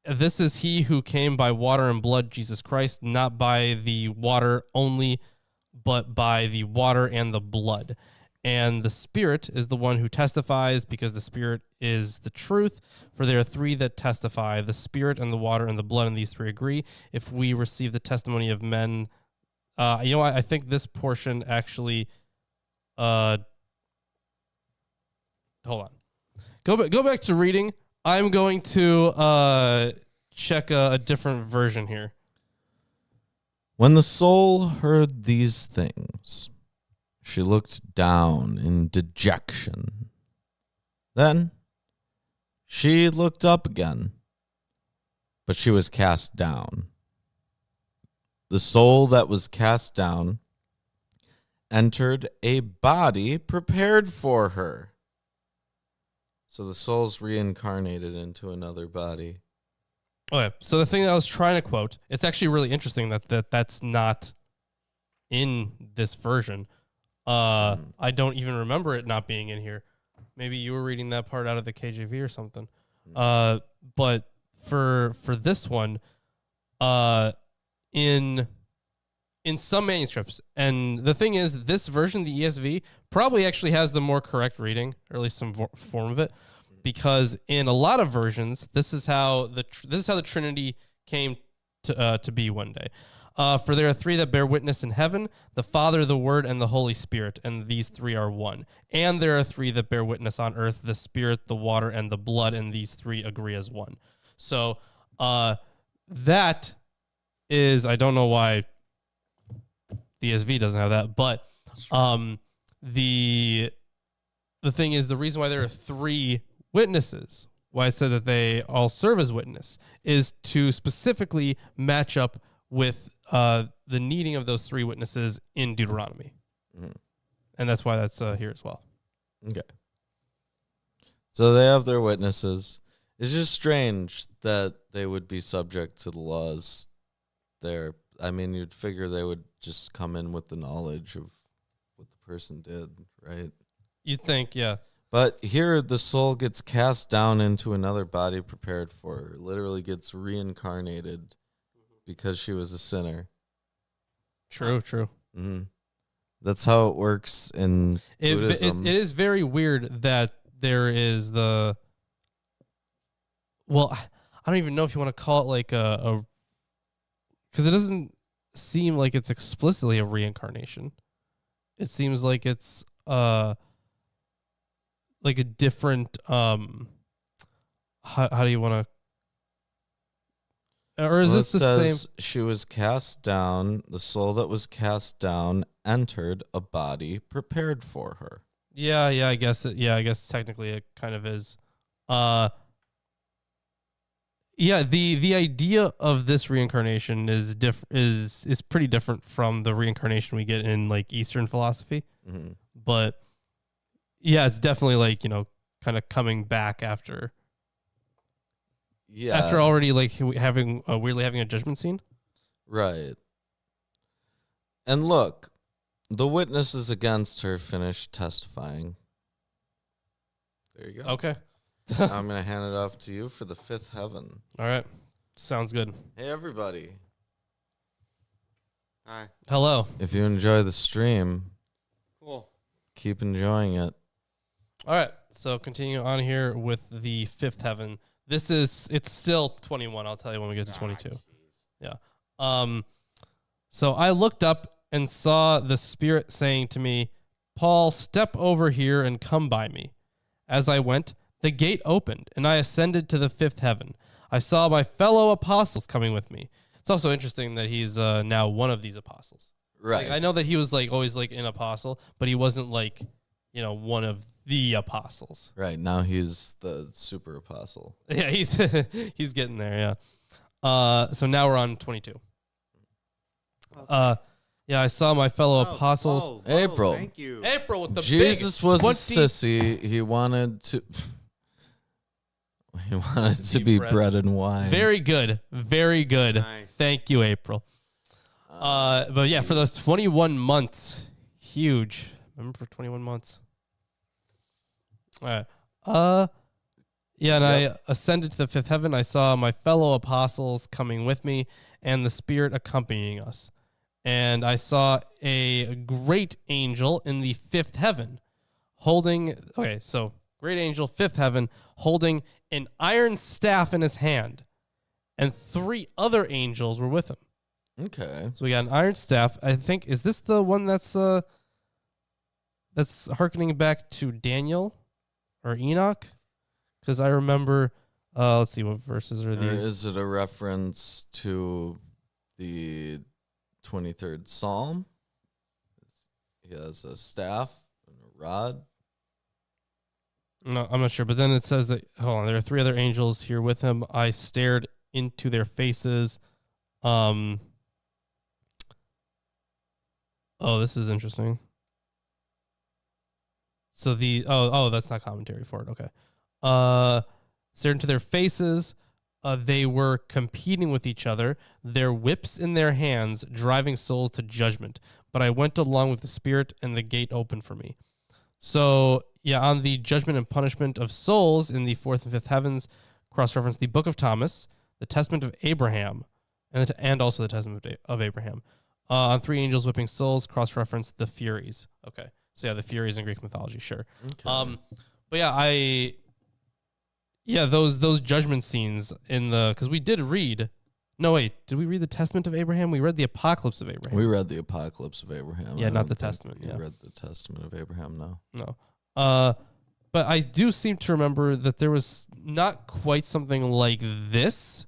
This is he who came by water and blood, Jesus Christ, not by the water only, but by the water and the blood. And the Spirit is the one who testifies, because the Spirit is the truth. For there are three that testify, the Spirit and the water and the blood, and these three agree. If we receive the testimony of men, I think this portion actually, hold on. Go back to reading. I'm going to check a different version here. When the soul heard these things, she looked down in dejection. Then she looked up again, but she was cast down. The soul that was cast down entered a body prepared for her. So the soul's reincarnated into another body. Okay, so the thing that I was trying to quote, it's actually really interesting that's not in this version. I don't even remember it not being in here. Maybe you were reading that part out of the KJV or something. But for this one, in some manuscripts, and the thing is, this version, the ESV, probably actually has the more correct reading, or at least some form of it, because in a lot of versions, this is how the Trinity came to be one day. For there are three that bear witness in heaven, the Father, the Word, and the Holy Spirit, and these three are one. And there are three that bear witness on earth, the Spirit, the water, and the blood, and these three agree as one. So that is, I don't know why the ESV doesn't have that, but the thing is, the reason why there are three witnesses, why I said that they all serve as witness, is to specifically match up with the needing of those three witnesses in Deuteronomy. Mm-hmm. And that's why that's here as well. Okay. So they have their witnesses. It's just strange that they would be subject to the laws there. I mean, you'd figure they would just come in with the knowledge of what the person did, right? You'd think, yeah. But here, the soul gets cast down into another body prepared for her. Literally gets reincarnated because she was a sinner. True. Mm-hmm. That's how it works in Buddhism. It is very weird that there is the... Well, I don't even know if you want to call it like a... Because it doesn't seem like it's explicitly a reincarnation. It seems like it's like a different... How do you want to... Or is this the same? She was cast down, the soul that was cast down entered a body prepared for her. Yeah, I guess I guess technically it kind of is. Yeah, the idea of this reincarnation is pretty different from the reincarnation we get in like Eastern philosophy. Mm-hmm. But yeah, it's definitely like, kind of coming back after already like weirdly having a judgment scene. Right. And look, the witnesses against her finished testifying. There you go. Okay. I'm going to hand it off to you for the fifth heaven. All right. Sounds good. Hey, everybody. Hi. Hello. If you enjoy the stream, Cool. keep enjoying it. All right. So continue on here with the fifth heaven. It's still 21. I'll tell you when we get to 22. Yeah. So I looked up and saw the Spirit saying to me, Paul, step over here and come by me. As I went, the gate opened, and I ascended to the fifth heaven. I saw my fellow apostles coming with me. It's also interesting that he's now one of these apostles. Right. Like, I know that he was like always like an apostle, but he wasn't like, one of the apostles. Right. Now he's the super apostle. Yeah, he's getting there, yeah. So now we're on 22. Okay. Yeah, I saw my fellow apostles. April. Thank you. April with the Jesus was 20 a sissy. He wanted to be bread and wine. Very good. Very good. Nice. Thank you, April. But yeah, for those 21 months, huge. Remember, for 21 months. All right. Yeah, and I ascended to the fifth heaven. I saw my fellow apostles coming with me, and the Spirit accompanying us. And I saw a great angel in the fifth heaven, holding, okay, so great angel, fifth heaven, holding an iron staff in his hand, and 3 other angels were with him. Okay. So we got an iron staff. I think, is this the one that's hearkening back to Daniel or Enoch? Because I remember, let's see, what verses are Or these? is it a reference to the 23rd Psalm? He has a staff and a rod. No, I'm not sure. But then it says that, hold on, there are 3 other angels here with him. I stared into their faces. Oh, this is interesting. So that's not commentary for it. Okay. Stared into their faces. They were competing with each other, their whips in their hands, driving souls to judgment. But I went along with the Spirit, and the gate opened for me. So, yeah, on the judgment and punishment of souls in the 4th and 5th heavens, cross-reference the Book of Thomas, the Testament of Abraham, and also the Testament of Abraham. On 3 angels whipping souls, cross-reference the Furies. Okay. So, yeah, the Furies in Greek mythology, sure. Okay. But, yeah, those judgment scenes in the, because we did read, no, wait, did we read the Testament of Abraham? We read the Apocalypse of Abraham. We read the Apocalypse of Abraham. Yeah, I not don't the think Testament, we yeah. read the Testament of Abraham, no. No. But I do seem to remember that there was not quite something like this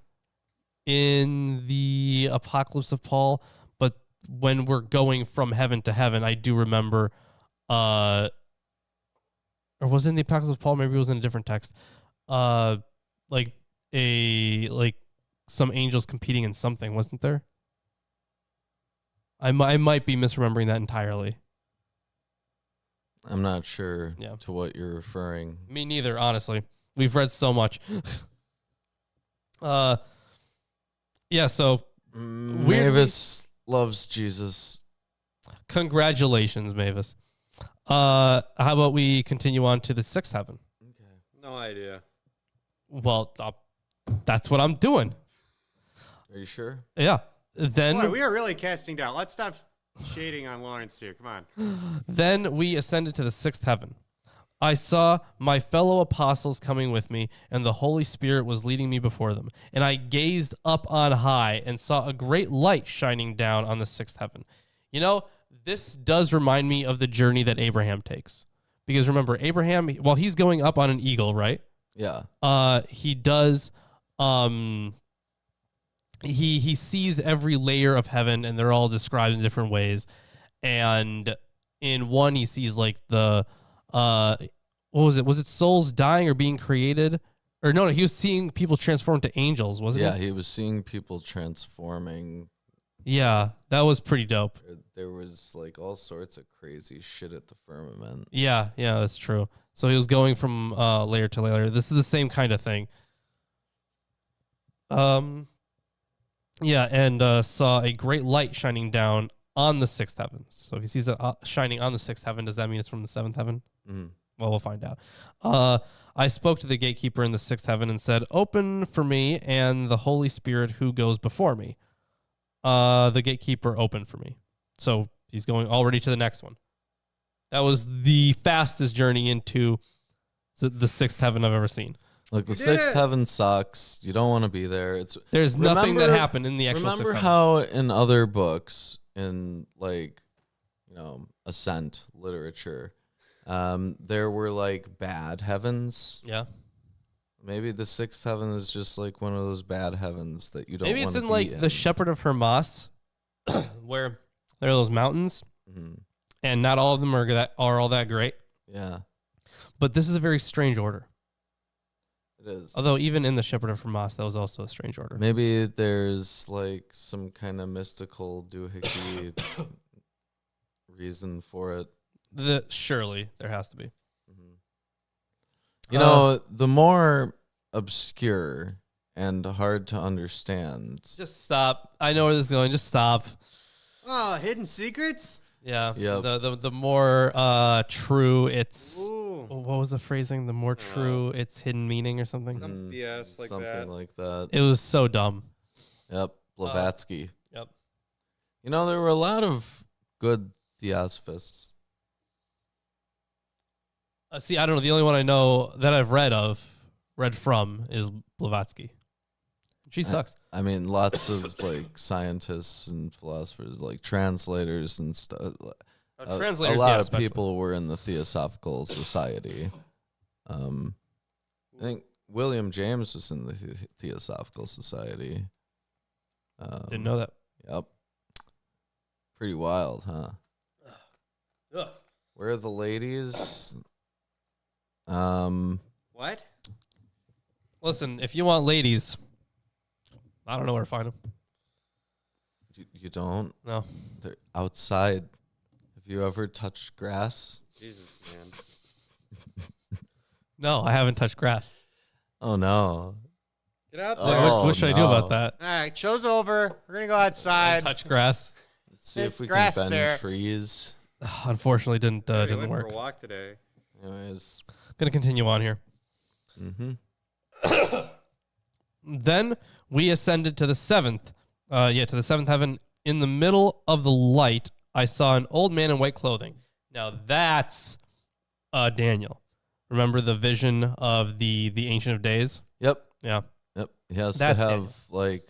in the Apocalypse of Paul, but when we're going from heaven to heaven, I do remember, or was it in the Apocalypse of Paul? Maybe it was in a different text. Like some angels competing in something, wasn't there? I might be misremembering that entirely. I'm not sure Yeah. to what you're referring. Me neither, honestly. We've read so much. Yeah, so Mavis loves Jesus. congratulations, Mavis. How about we continue on to the 6th heaven? Okay. No idea. Well, that's what I'm doing. Are you sure? Yeah. Then Boy, we are really casting down. Let's stop shading on Lawrence here. Come on. Then we ascended to the 6th heaven. I saw my fellow apostles coming with me, and the Holy Spirit was leading me before them. And I gazed up on high and saw a great light shining down on the 6th heaven. You know, this does remind me of the journey that Abraham takes. Because remember, Abraham, while he's going up on an eagle, right? Yeah. He does, he sees every layer of heaven, and they're all described in different ways. And in one, he sees like the, what was it? Was it souls dying or being created? Or no, he was seeing people transform to angels, wasn't Yeah, it? he was seeing people transforming. Yeah, that was pretty dope. There was like all sorts of crazy shit at the firmament. Yeah, that's true. So he was going from layer to layer. This is the same kind of thing. Yeah, and saw a great light shining down on the 6th heaven. So if he sees it shining on the 6th heaven, does that mean it's from the 7th heaven? Mm-hmm. Well, we'll find out. I spoke to the gatekeeper in the 6th heaven and said, "Open for me and the Holy Spirit who goes before me." The gatekeeper opened for me. So he's going already to the next one. That was the fastest journey into the 6th heaven I've ever seen. Like the You did 6th it! heaven sucks. You don't want to be there. There's nothing that Remember- happened in the actual 6th Remember heaven. how in other books, in like, ascent literature, there were like bad heavens. Yeah. Maybe the 6th heaven is just like one of those bad heavens that you don't. Maybe it's wanna in be like the Shepherd of Hermas, where there are those mountains, Mhm. and not all of them are all that great. Yeah, But this is a very strange order. it is. Although even in the Shepherd of Hermas, that was also a strange order. Maybe there's like some kind of mystical doohickey reason for it. Surely there has to be. You know, the more obscure and hard to understand. Just stop. I know where this is going. Just stop. Oh, hidden secrets? Yeah. Yep. The more true it's. Ooh. What was the phrasing? The more true its hidden meaning or something. Some BS like something that. like that. It was so dumb. Yep, Blavatsky. Yep. You know, there were a lot of good theosophists. See, I don't know. The only one I know that I've read from is Blavatsky. She sucks. I mean, lots of like scientists and philosophers, like translators and stuff. Translators, a lot of especially. people were in the Theosophical Society. I think William James was in the Theosophical Society. Didn't know that. Yep. Pretty wild, huh? Ugh. Where are the ladies? What? Listen, if you want ladies, I don't know where to find them. You don't? No. They're outside. Have you ever touched grass? Jesus, man. No, I haven't touched grass. Oh, no. Get out there. Oh, What should I do about that? All right, show's over. We're going to go I outside. touch grass. Let's see There's if we grass can bend there. trees. Unfortunately, We didn't went work. for a walk today. Anyways. Gonna continue on here. Mm-hmm. Then we ascended to the seventh. To the seventh heaven. In the middle of the light, I saw an old man in white clothing. Now that's Daniel. Remember the vision of the Ancient of Days? Yep. Yeah. Yep. He has That's to have Daniel. like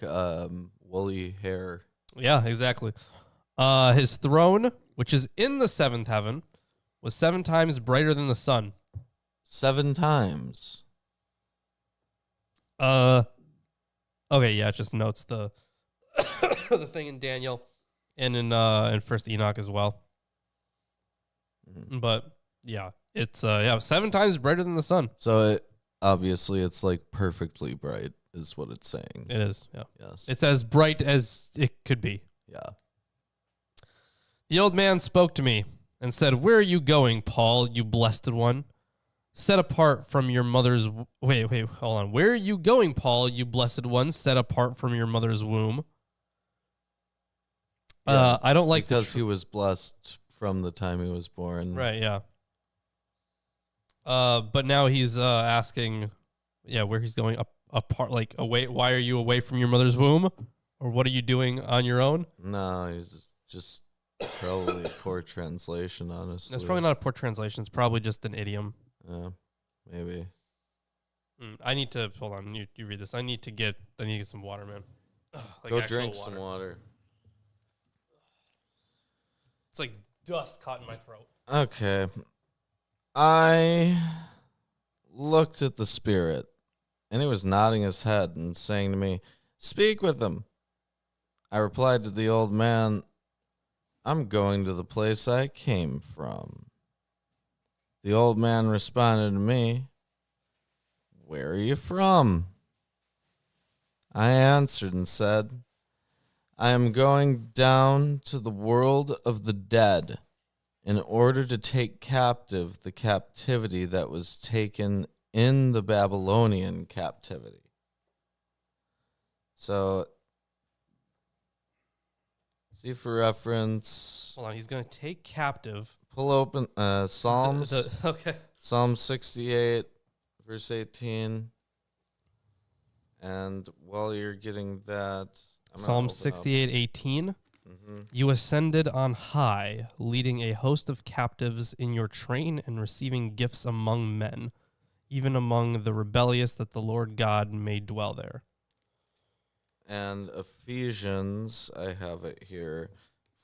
woolly hair. Yeah, exactly. His throne, which is in the seventh heaven, was 7 times brighter than the sun. 7 times. Okay, yeah, it just notes the the thing in Daniel and in First Enoch as well. Mhm. But yeah, it's 7 times brighter than the sun. So obviously it's like perfectly bright is what it's saying. It is, yeah. Yes. It's as bright as it could be. Yeah. The old man spoke to me and said, "Where are you going, Paul, you blessed one? Set apart from your mother's... Wait, hold on. Where are you going, Paul, you blessed one, set apart from your mother's womb?" Yeah, I don't like because he was blessed from the time he was born. Right, yeah. But now he's asking, where he's going apart, like away. Why are you away from your mother's womb, or what are you doing on your own? No, he's just probably a poor translation, honestly. That's probably not a poor translation. It's probably just an idiom. Yeah, maybe. I need to hold on. You read this. I need to get some water, man. Like Go actual drink some water. It's like dust caught in my throat. Okay. I looked at the spirit, and he was nodding his head and saying to me, "Speak with him." I replied to the old man, "I'm going to the place I came from." The old man responded to me, "Where are you from?" I answered and said, "I am going down to the world of the dead in order to take captive the captivity that was taken in the Babylonian captivity." So, see for reference, Hold on. He's going to take captive. pull open Psalms, Okay. Psalm 68, verse 18. And while you're getting that, Psalm 68:18. Mm-hmm. You ascended on high, leading a host of captives in your train and receiving gifts among men, even among the rebellious, that the Lord God may dwell there. And Ephesians, I have it here,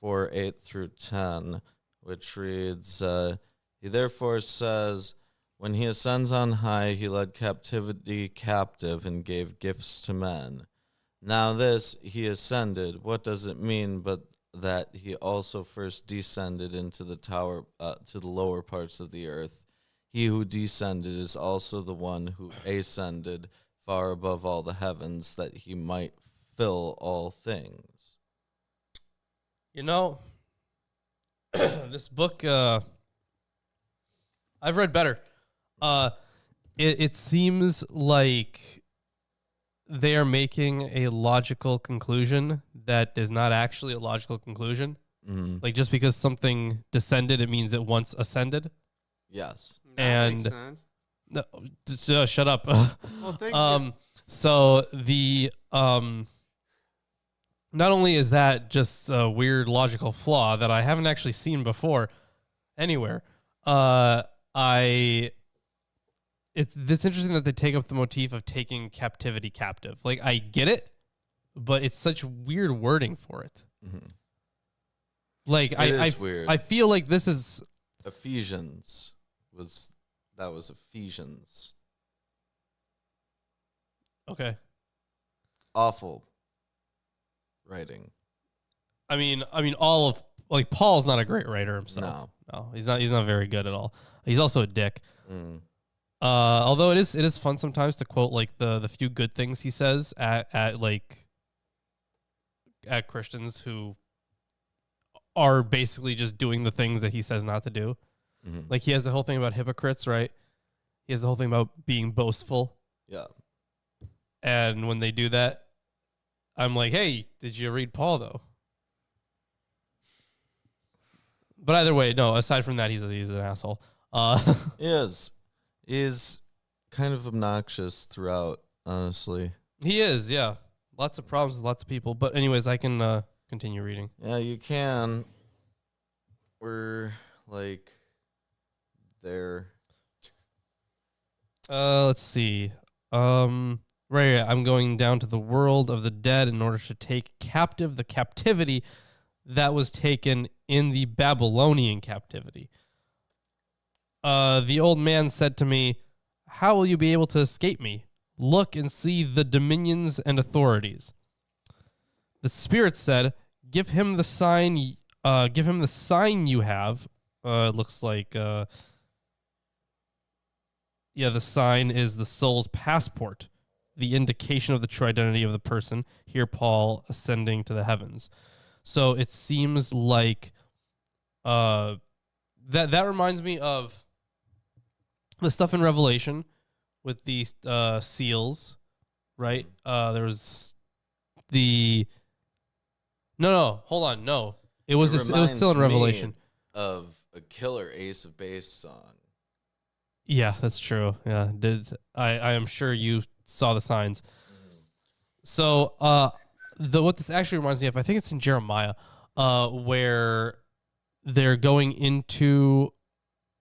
4:8 through 10, which reads, he therefore says, "When he ascends on high, he led captivity captive and gave gifts to men. Now this, he ascended, what does it mean but that he also first descended into the tower, to the lower parts of the earth? He who descended is also the one who ascended far above all the heavens, that he might fill all things." You know, this book, I've read better. It seems like they are making a logical conclusion that is not actually a logical conclusion. Mm. Like, just because something descended, it means it once ascended. Yes. That makes And- sense. No, just, shut up. Well, thank you. So the not only is that just a weird logical flaw that I haven't actually seen before anywhere, It's interesting that they take up the motif of taking captivity captive. Like, I get it, but it's such weird wording for it. Mm-hmm. Like, Is weird. I feel like this is Ephesians was Ephesians. okay. Awful writing. I mean, all of like Paul's not a great writer himself. No, he's not very good at all. He's also a dick. Mm. Although it is fun sometimes to quote like the few good things he says at Christians who are basically just doing the things that he says not to do. Mm-hmm. Like he has the whole thing about hypocrites, right? He has the whole thing about being boastful. Yeah. And when they do that, I'm like, hey, did you read Paul though? But either way, no. Aside from that, he's an asshole. He is kind of obnoxious throughout, honestly. He is, yeah. Lots of problems with lots of people. But anyways, I can continue reading. Yeah, you can. We're like there. Let's see. Right, I'm going down to the world of the dead in order to take captive the captivity that was taken in the Babylonian captivity. The old man said to me, "How will you be able to escape me? Look and see the dominions and authorities." The Spirit said, "Give him the sign. Give him the sign you have." It looks like, the sign is the soul's passport, the indication of the true identity of the person. Here, Paul ascending to the heavens. So it seems like that reminds me of the stuff in Revelation with the seals, right? There was the hold on, no, it was still in Revelation of a killer Ace of Base song. Yeah, that's true. Yeah, I am sure you saw the signs. Mm-hmm. So what this actually reminds me of, I think it's in Jeremiah, where they're going into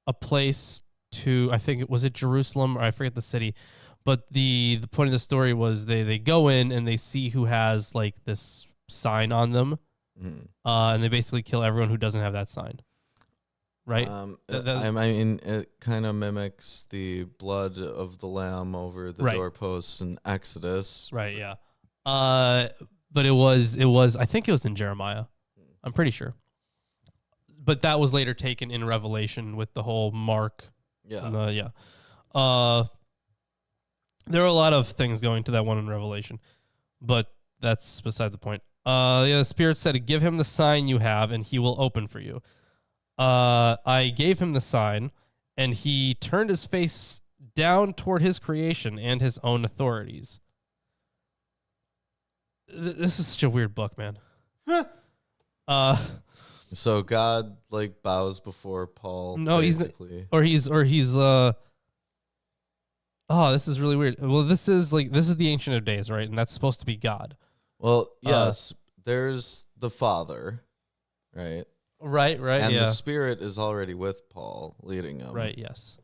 a place to, I think was it Jerusalem, or I forget the city, but the point of the story was they go in and they see who has like this sign on them, and they basically kill everyone who doesn't have that sign. Right. I mean, it kind of mimics the blood of the lamb over the doorposts in Exodus. Right. Yeah. But it was. I think it was in Jeremiah. I'm pretty sure. But that was later taken in Revelation with the whole mark. Yeah. There are a lot of things going to that one in Revelation, but that's beside the point. The Spirit said, "Give him the sign you have, and he will open for you." I gave him the sign, and he turned his face down toward his creation and his own authorities. This is such a weird book, man. So God like bows before Paul. No, basically. he's Oh, this is really weird. Well, this is the Ancient of Days, right? And that's supposed to be God. Well, yes. There's the Father, right? Right. And yeah. the Spirit is already with Paul, leading him. Right. Yes.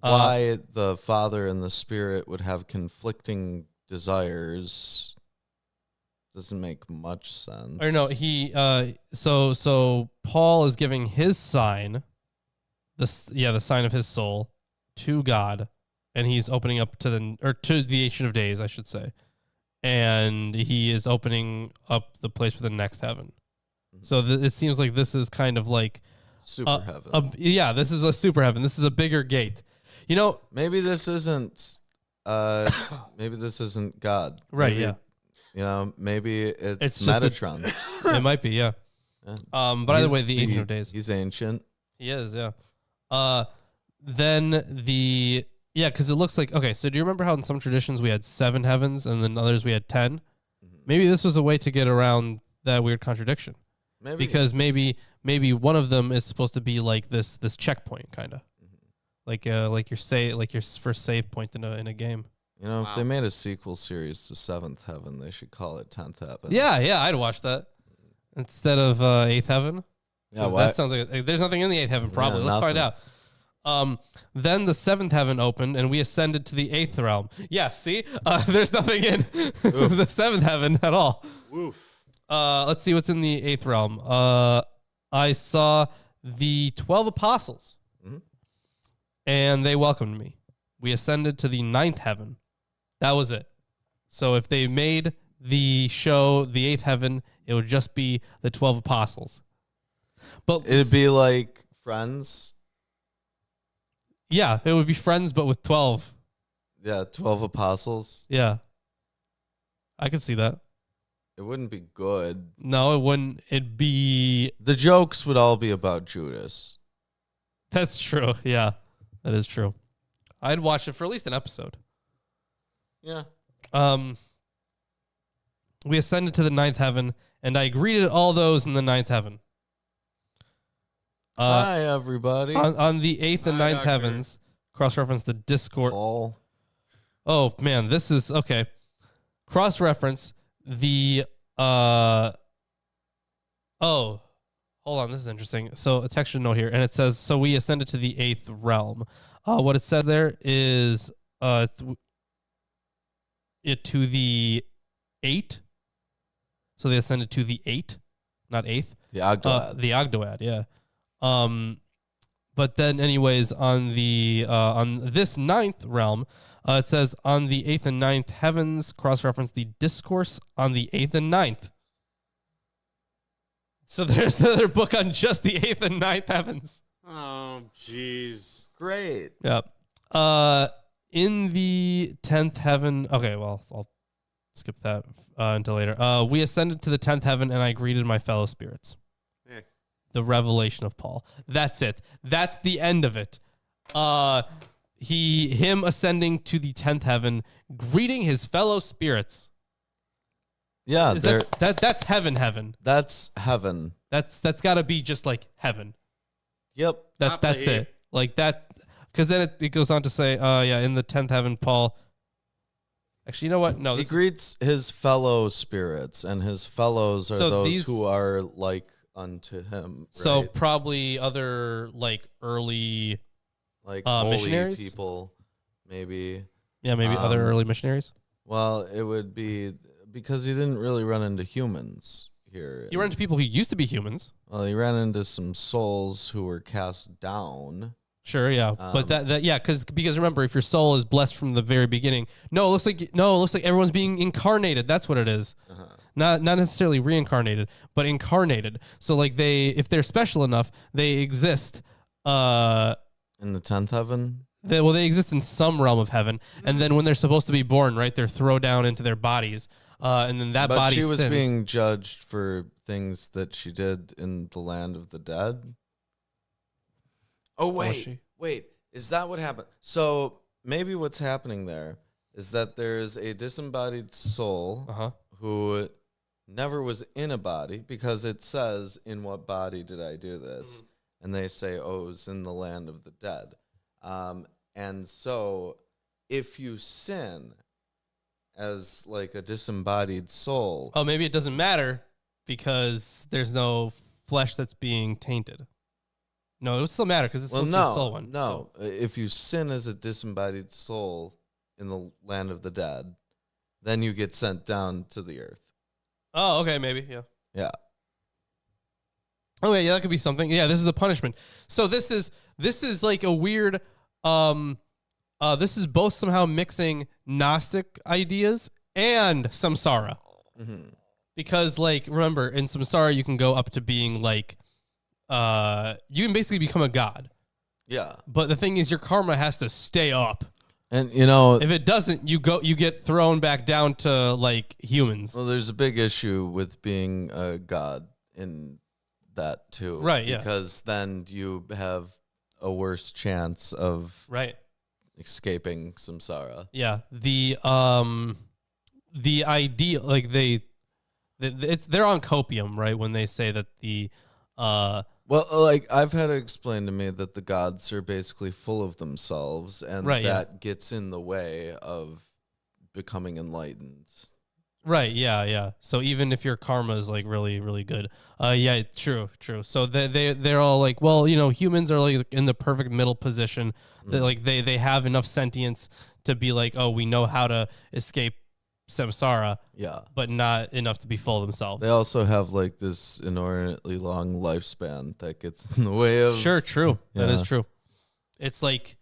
Why the Father and the Spirit would have conflicting desires doesn't make much sense. Or no, he so Paul is giving his sign, the sign of his soul, to God, and he's opening up to the Ancient of Days, I should say, and he is opening up the place for the next heaven. Mm-hmm. So it seems like this is kind of like super heaven. This is a super heaven. This is a bigger gate. You know, maybe this isn't. Maybe this isn't God. Right. Maybe, yeah. You know, maybe it's just Metatron. It might be, yeah. But either way, the Ancient of Days. He's ancient. He is, yeah. Then because it looks like, okay, so do you remember how in some traditions we had 7 heavens and then others we had 10? Mm-hmm. Maybe this was a way to get around that weird contradiction. Maybe. Because maybe one of them is supposed to be like this checkpoint kind of. Mm-hmm. Like your first save point in a game. You know, if they made a sequel series to 7th Heaven, they should call it 10th Heaven. Yeah, I'd watch that instead of 8th Heaven. Yeah, that sounds like there's nothing in the 8th Heaven. Probably. Let's find out. Then the seventh heaven opened, and we ascended to the eighth realm. Yeah, see? There's nothing in the seventh heaven at all. Woof. Let's see what's in the eighth realm. I saw the 12 apostles, and they welcomed me. We ascended to the ninth heaven. That was it. So if they made the show the eighth heaven, it would just be the 12 apostles. But It'd be like Friends. yeah, it would be Friends, but with 12. Yeah, 12 apostles. Yeah. I could see that. It wouldn't be good. No, it wouldn't. It'd be... The jokes would all be about Judas. That's true. Yeah, that is true. I'd watch it for at least an episode. Yeah. We ascended to the ninth heaven, and I greeted all those in the ninth heaven. Hi, everybody. On the eighth and Hi, ninth Doctor. heavens, cross-reference the Discord. Paul. Oh, man, this is... Okay. Cross-reference the... Oh, hold on. This is interesting. So a texture note here, and it says, so we ascended to the eighth realm. What it says there is it to the 8. So they ascended to the 8, not 8th. The Ogdoad. The Ogdoad, yeah. But then, anyways, on this ninth realm, it says on the eighth and ninth heavens, cross-reference the discourse on the eighth and ninth. So there's another book on just the eighth and ninth heavens. Oh, jeez. Great. Yep. In the 10th heaven, okay, well, I'll skip that until later. We ascended to the 10th heaven, and I greeted my fellow spirits. Eh. The revelation of Paul. That's it. That's the end of it. Him ascending to the 10th heaven, greeting his fellow spirits. Yeah, Is that's heaven. that's heaven. That's got to be just like heaven. Yep. That's it. Like that, because then it goes on to say, yeah, in the 10th heaven, Paul. Actually, you know what? No, He this greets his fellow spirits, and his fellows are So those these- who are like unto him. so right? probably other like early, like holy missionaries? people, maybe. yeah, maybe other early missionaries. Well, it would be because he didn't really run into humans here. You run into people who used to be humans. Well, he ran into some souls who were cast down. Sure, yeah, but that yeah, because remember, if your soul is blessed from the very beginning, it looks like everyone's being incarnated. That's what it is. Not necessarily reincarnated, but incarnated. So like if they're special enough, they exist. In the 10th heaven? They exist in some realm of heaven, and then when they're supposed to be born, right, they're thrown down into their bodies, and then that But body she was sins. being judged for things that she did in the land of the dead. Oh, she? wait. Is that what happened? So maybe what's happening there is that there's a disembodied soul who never was in a body, because it says, in what body did I do this? And they say, oh, it was in the land of the dead. And so if you sin as like a disembodied soul, Oh, maybe it doesn't matter because there's no flesh that's being tainted. No, it would still matter because it's well, supposed to be a no, soul one. no. If you sin as a disembodied soul in the land of the dead, then you get sent down to the earth. Oh, okay, maybe, yeah. Yeah. Okay, yeah, that could be something. Yeah, this is the punishment. So this is like a weird this is both somehow mixing Gnostic ideas and samsara. Because like remember, in samsara you can go up to being like you can basically become a god. Yeah. But the thing is your karma has to stay up. And you know, If it doesn't, you get thrown back down to like humans. well, there's a big issue with being a god in that too. Right, yeah. Because then you have a worse chance of Right. escaping samsara. Yeah. The idea, like they're on copium, right? When they say that the Well, like I've had it explained to me that the gods are basically full of themselves, and Right, yeah. that gets in the way of becoming enlightened. Right. Yeah. Yeah. So even if your karma is like really, really good, yeah, true, true. So they're all like, well, humans are like in the perfect middle position. That like they have enough sentience to be like, oh, we know how to escape samsara, Yeah. but not enough to be full themselves. They also have like this inordinately long lifespan that gets in the way of. Sure. True. That is Yeah. true. It's like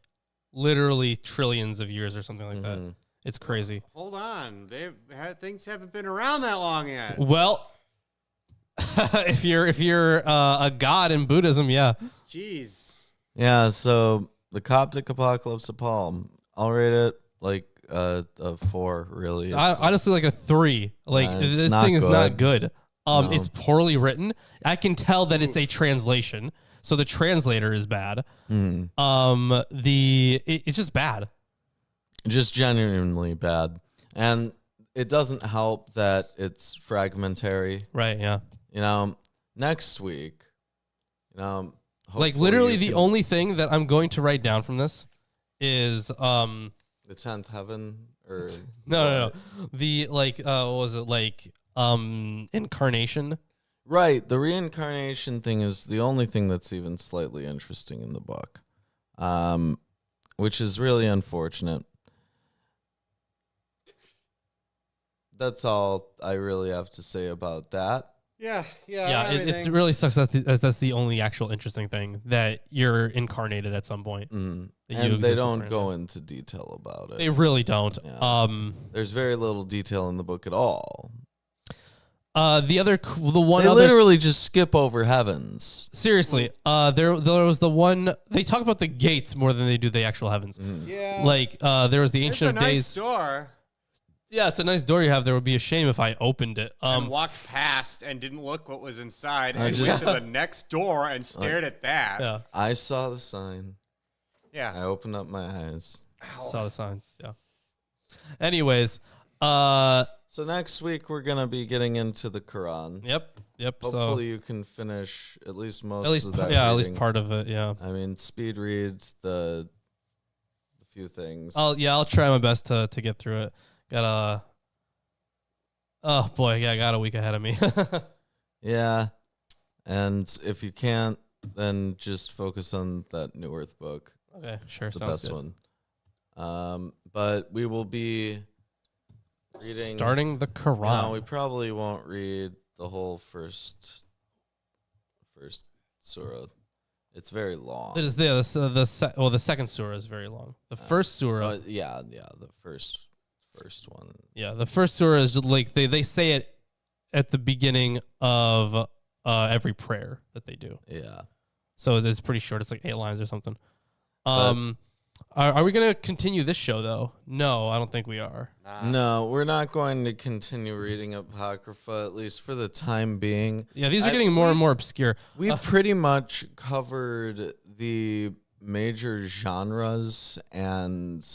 literally trillions of years or something like that. Mhm. It's crazy. Hold on, things haven't been around that long yet. Well, if you're a god in Buddhism, yeah. Jeez. Yeah, so the Coptic Apocalypse of Paul, I'll rate it like a 4, really. Honestly, like a 3. Like it's this not thing is not good. No. It's poorly written. I can tell that it's a translation, so the translator is bad. Mm. It's just bad. Just genuinely bad. And it doesn't help that it's fragmentary. Right? Yeah. Next week, Like hopefully literally, you the can- only thing that I'm going to write down from this is the 10th heaven or no. The like what was it like incarnation? Right, the reincarnation thing is the only thing that's even slightly interesting in the book, which is really unfortunate. That's all I really have to say about that. Yeah. Yeah, it really sucks that that's the only actual interesting thing, that you're incarnated at some point. Mm. That you And they exist don't incarnated. go into detail about it. They really don't. Yeah. There's very little detail in the book at all. The one They other literally just skip over heavens. seriously, there was the one they talk about the gates more than they do the actual heavens. Mm. Yeah. Like there was the it's Ancient a of nice Days. door. Yeah, it's a nice door you have. There would be a shame if I opened it. And walked past and didn't look what was inside, and just- went to the next door and stared at that. Yeah, I saw the sign. Yeah. I opened up my eyes. saw the signs. Yeah. Anyways, So next week we're gonna be getting into the Quran. yep. Hopefully you can finish at least most So of that. at least reading. part of it. Yeah. I mean, speed reads the few things. I'll try my best to get through it. Oh boy, yeah, I got a week ahead of me. Yeah, and if you can't, then just focus on that New Earth book. Okay, sure, The sounds best good. one. But we will be reading. Starting the Quran. No, we probably won't read the whole first surah. It's very long. It is the second surah is very long. The first surah, Yeah, the first one. yeah, the first surah is just like they say it at the beginning of every prayer that they do. Yeah. So it's pretty short. It's like 8 lines or something. Are we gonna continue this show though? No, I don't think we are. No, we're not going to continue reading Apocrypha, at least for the time being. Yeah, these are getting more and more obscure. We pretty much covered the major genres and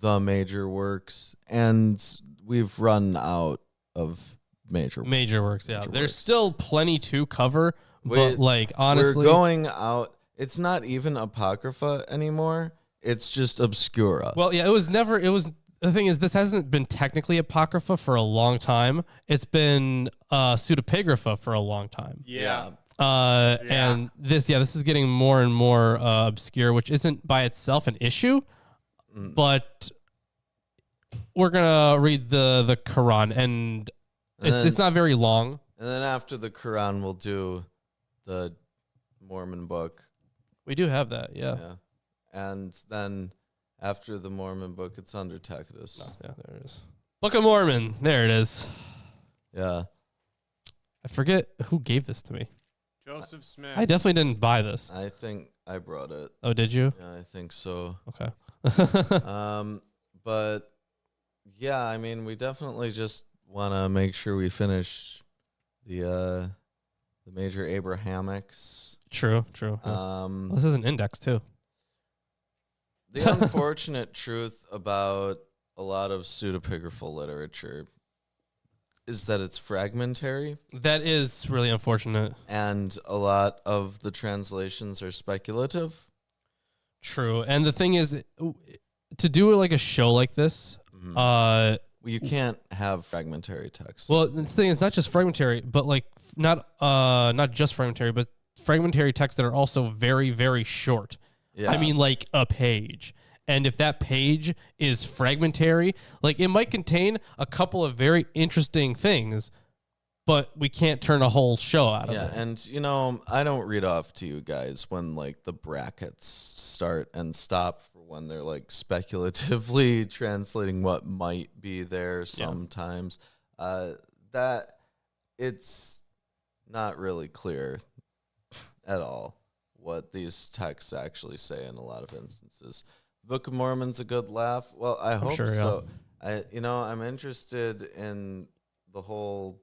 the major works, and we've run out of major Major works, yeah. Major There's works. still plenty to cover, but like honestly, We're going out. It's not even Apocrypha anymore. It's just Obscura. well, yeah, it was the thing is, this hasn't been technically Apocrypha for a long time. It's been pseudepigrapha for a long time. Yeah. And this is getting more and more obscure, which isn't by itself an issue, but we're gonna read the Quran, and it's not very long. And then after the Quran, we'll do the Mormon book. We do have that, yeah. And then after the Mormon book, it's under Tacitus. Yeah, there it is. Book of Mormon. There it is. Yeah. I forget who gave this to me. Joseph Smith. I definitely didn't buy this. I think I brought it. Oh, did you? Yeah, I think so. Okay. But yeah, I mean, we definitely just want to make sure we finish the major Abrahamics. True. Well, this is an index too. The unfortunate truth about a lot of pseudepigraphal literature is that it's fragmentary, That is really unfortunate. and a lot of the translations are speculative. True. And the thing is, to do like a show like this, you can't have fragmentary text. Well, the thing is not just fragmentary, but like not just fragmentary, but fragmentary texts that are also very, very short. Yeah. I mean, like a page. And if that page is fragmentary, like it might contain a couple of very interesting things, but we can't turn a whole show out of it. Yeah, and I don't read off to you guys when like the brackets start and stop for when they're like speculatively translating what might be there sometimes. That it's not really clear at all what these texts actually say in a lot of instances. Book of Mormon's a good laugh. Well, I hope sure, so. I'm interested in the whole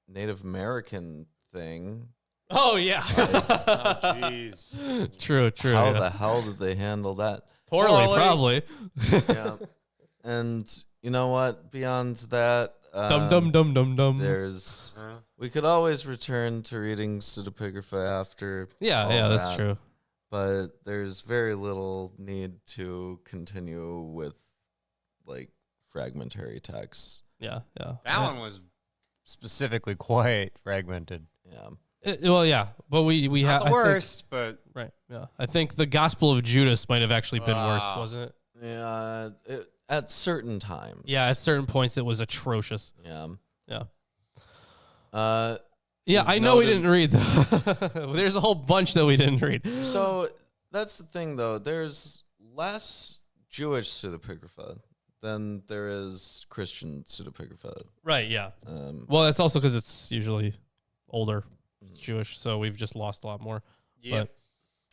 Native American thing. Oh, yeah. Oh, jeez. True. How the hell did they handle that? Poorly, probably. Yeah. And you know what? Beyond that, Dum. there's we could always return to reading pseudepigrapha after. Yeah, all that's that, true. But there's very little need to continue with like fragmentary texts. Yeah. That one was specifically quite fragmented. Yeah. but we have Not the worst, but right. Yeah, I think the Gospel of Judas might have actually been worse, wasn't it? Yeah. At certain times. Yeah, at certain points it was atrocious. Yeah. Yeah, I know we didn't read. There's a whole bunch that we didn't read. So that's the thing, though. There's less Jewish pseudepigrapha than there is Christian pseudepigrapha. Right. Yeah. Well, that's also because it's usually older. It's Jewish, so we've just lost a lot more. yeah.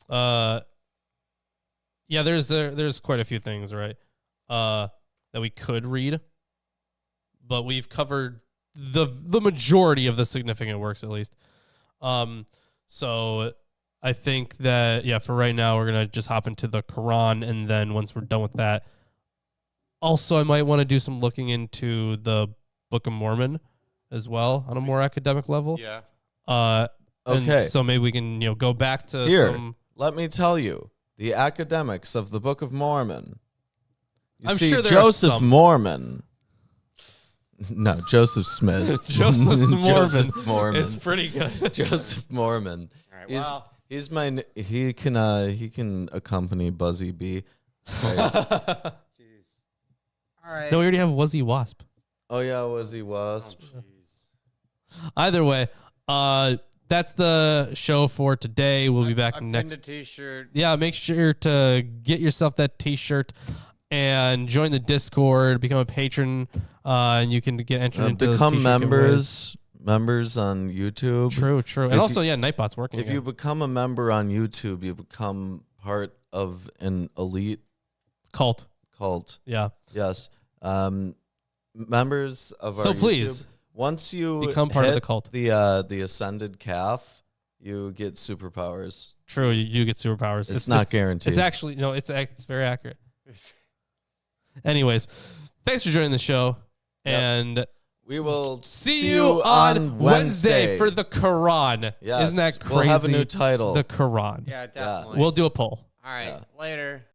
But, yeah, there's quite a few things, right? That we could read, but we've covered the majority of the significant works, at least. So I think that for right now we're gonna just hop into the Quran, and then once we're done with that, also I might want to do some looking into the Book of Mormon as well on a more academic level. Yeah. Okay. So maybe we can go back to Here, some. let me tell you, the academics of the Book of Mormon. I'm See, sure there Joseph are some. Mormon. No, Joseph Smith. Joseph Mormon. Joseph Mormon. It's pretty good. Joseph Mormon. All right. He's my he can accompany Buzzy B. Right? Jeez. All right. No, we already have Wuzzy Wasp. Oh yeah, was he Wasp? Oh, jeez. Either way, that's the show for today. We'll be back I next. pinned a t-shirt. Yeah, make sure to get yourself that T-shirt and join the Discord. Become a patron, and you can get entered into those Become t-shirt giveaways. members on YouTube. True. And also, Nightbot's working. If again. you become a member on YouTube, you become part of an elite cult. Yeah. Yes. Members of our So please, YouTube, once you become part of hit the cult. the ascended calf, you get superpowers. True, you get superpowers. It's not guaranteed. It's actually it's very accurate. Anyways, thanks for joining the show, and we will see you on Wednesday for the Quran. Yes. Isn't that crazy? We'll have a new title. The Quran. Yeah, definitely. We'll do a poll. All right. Later.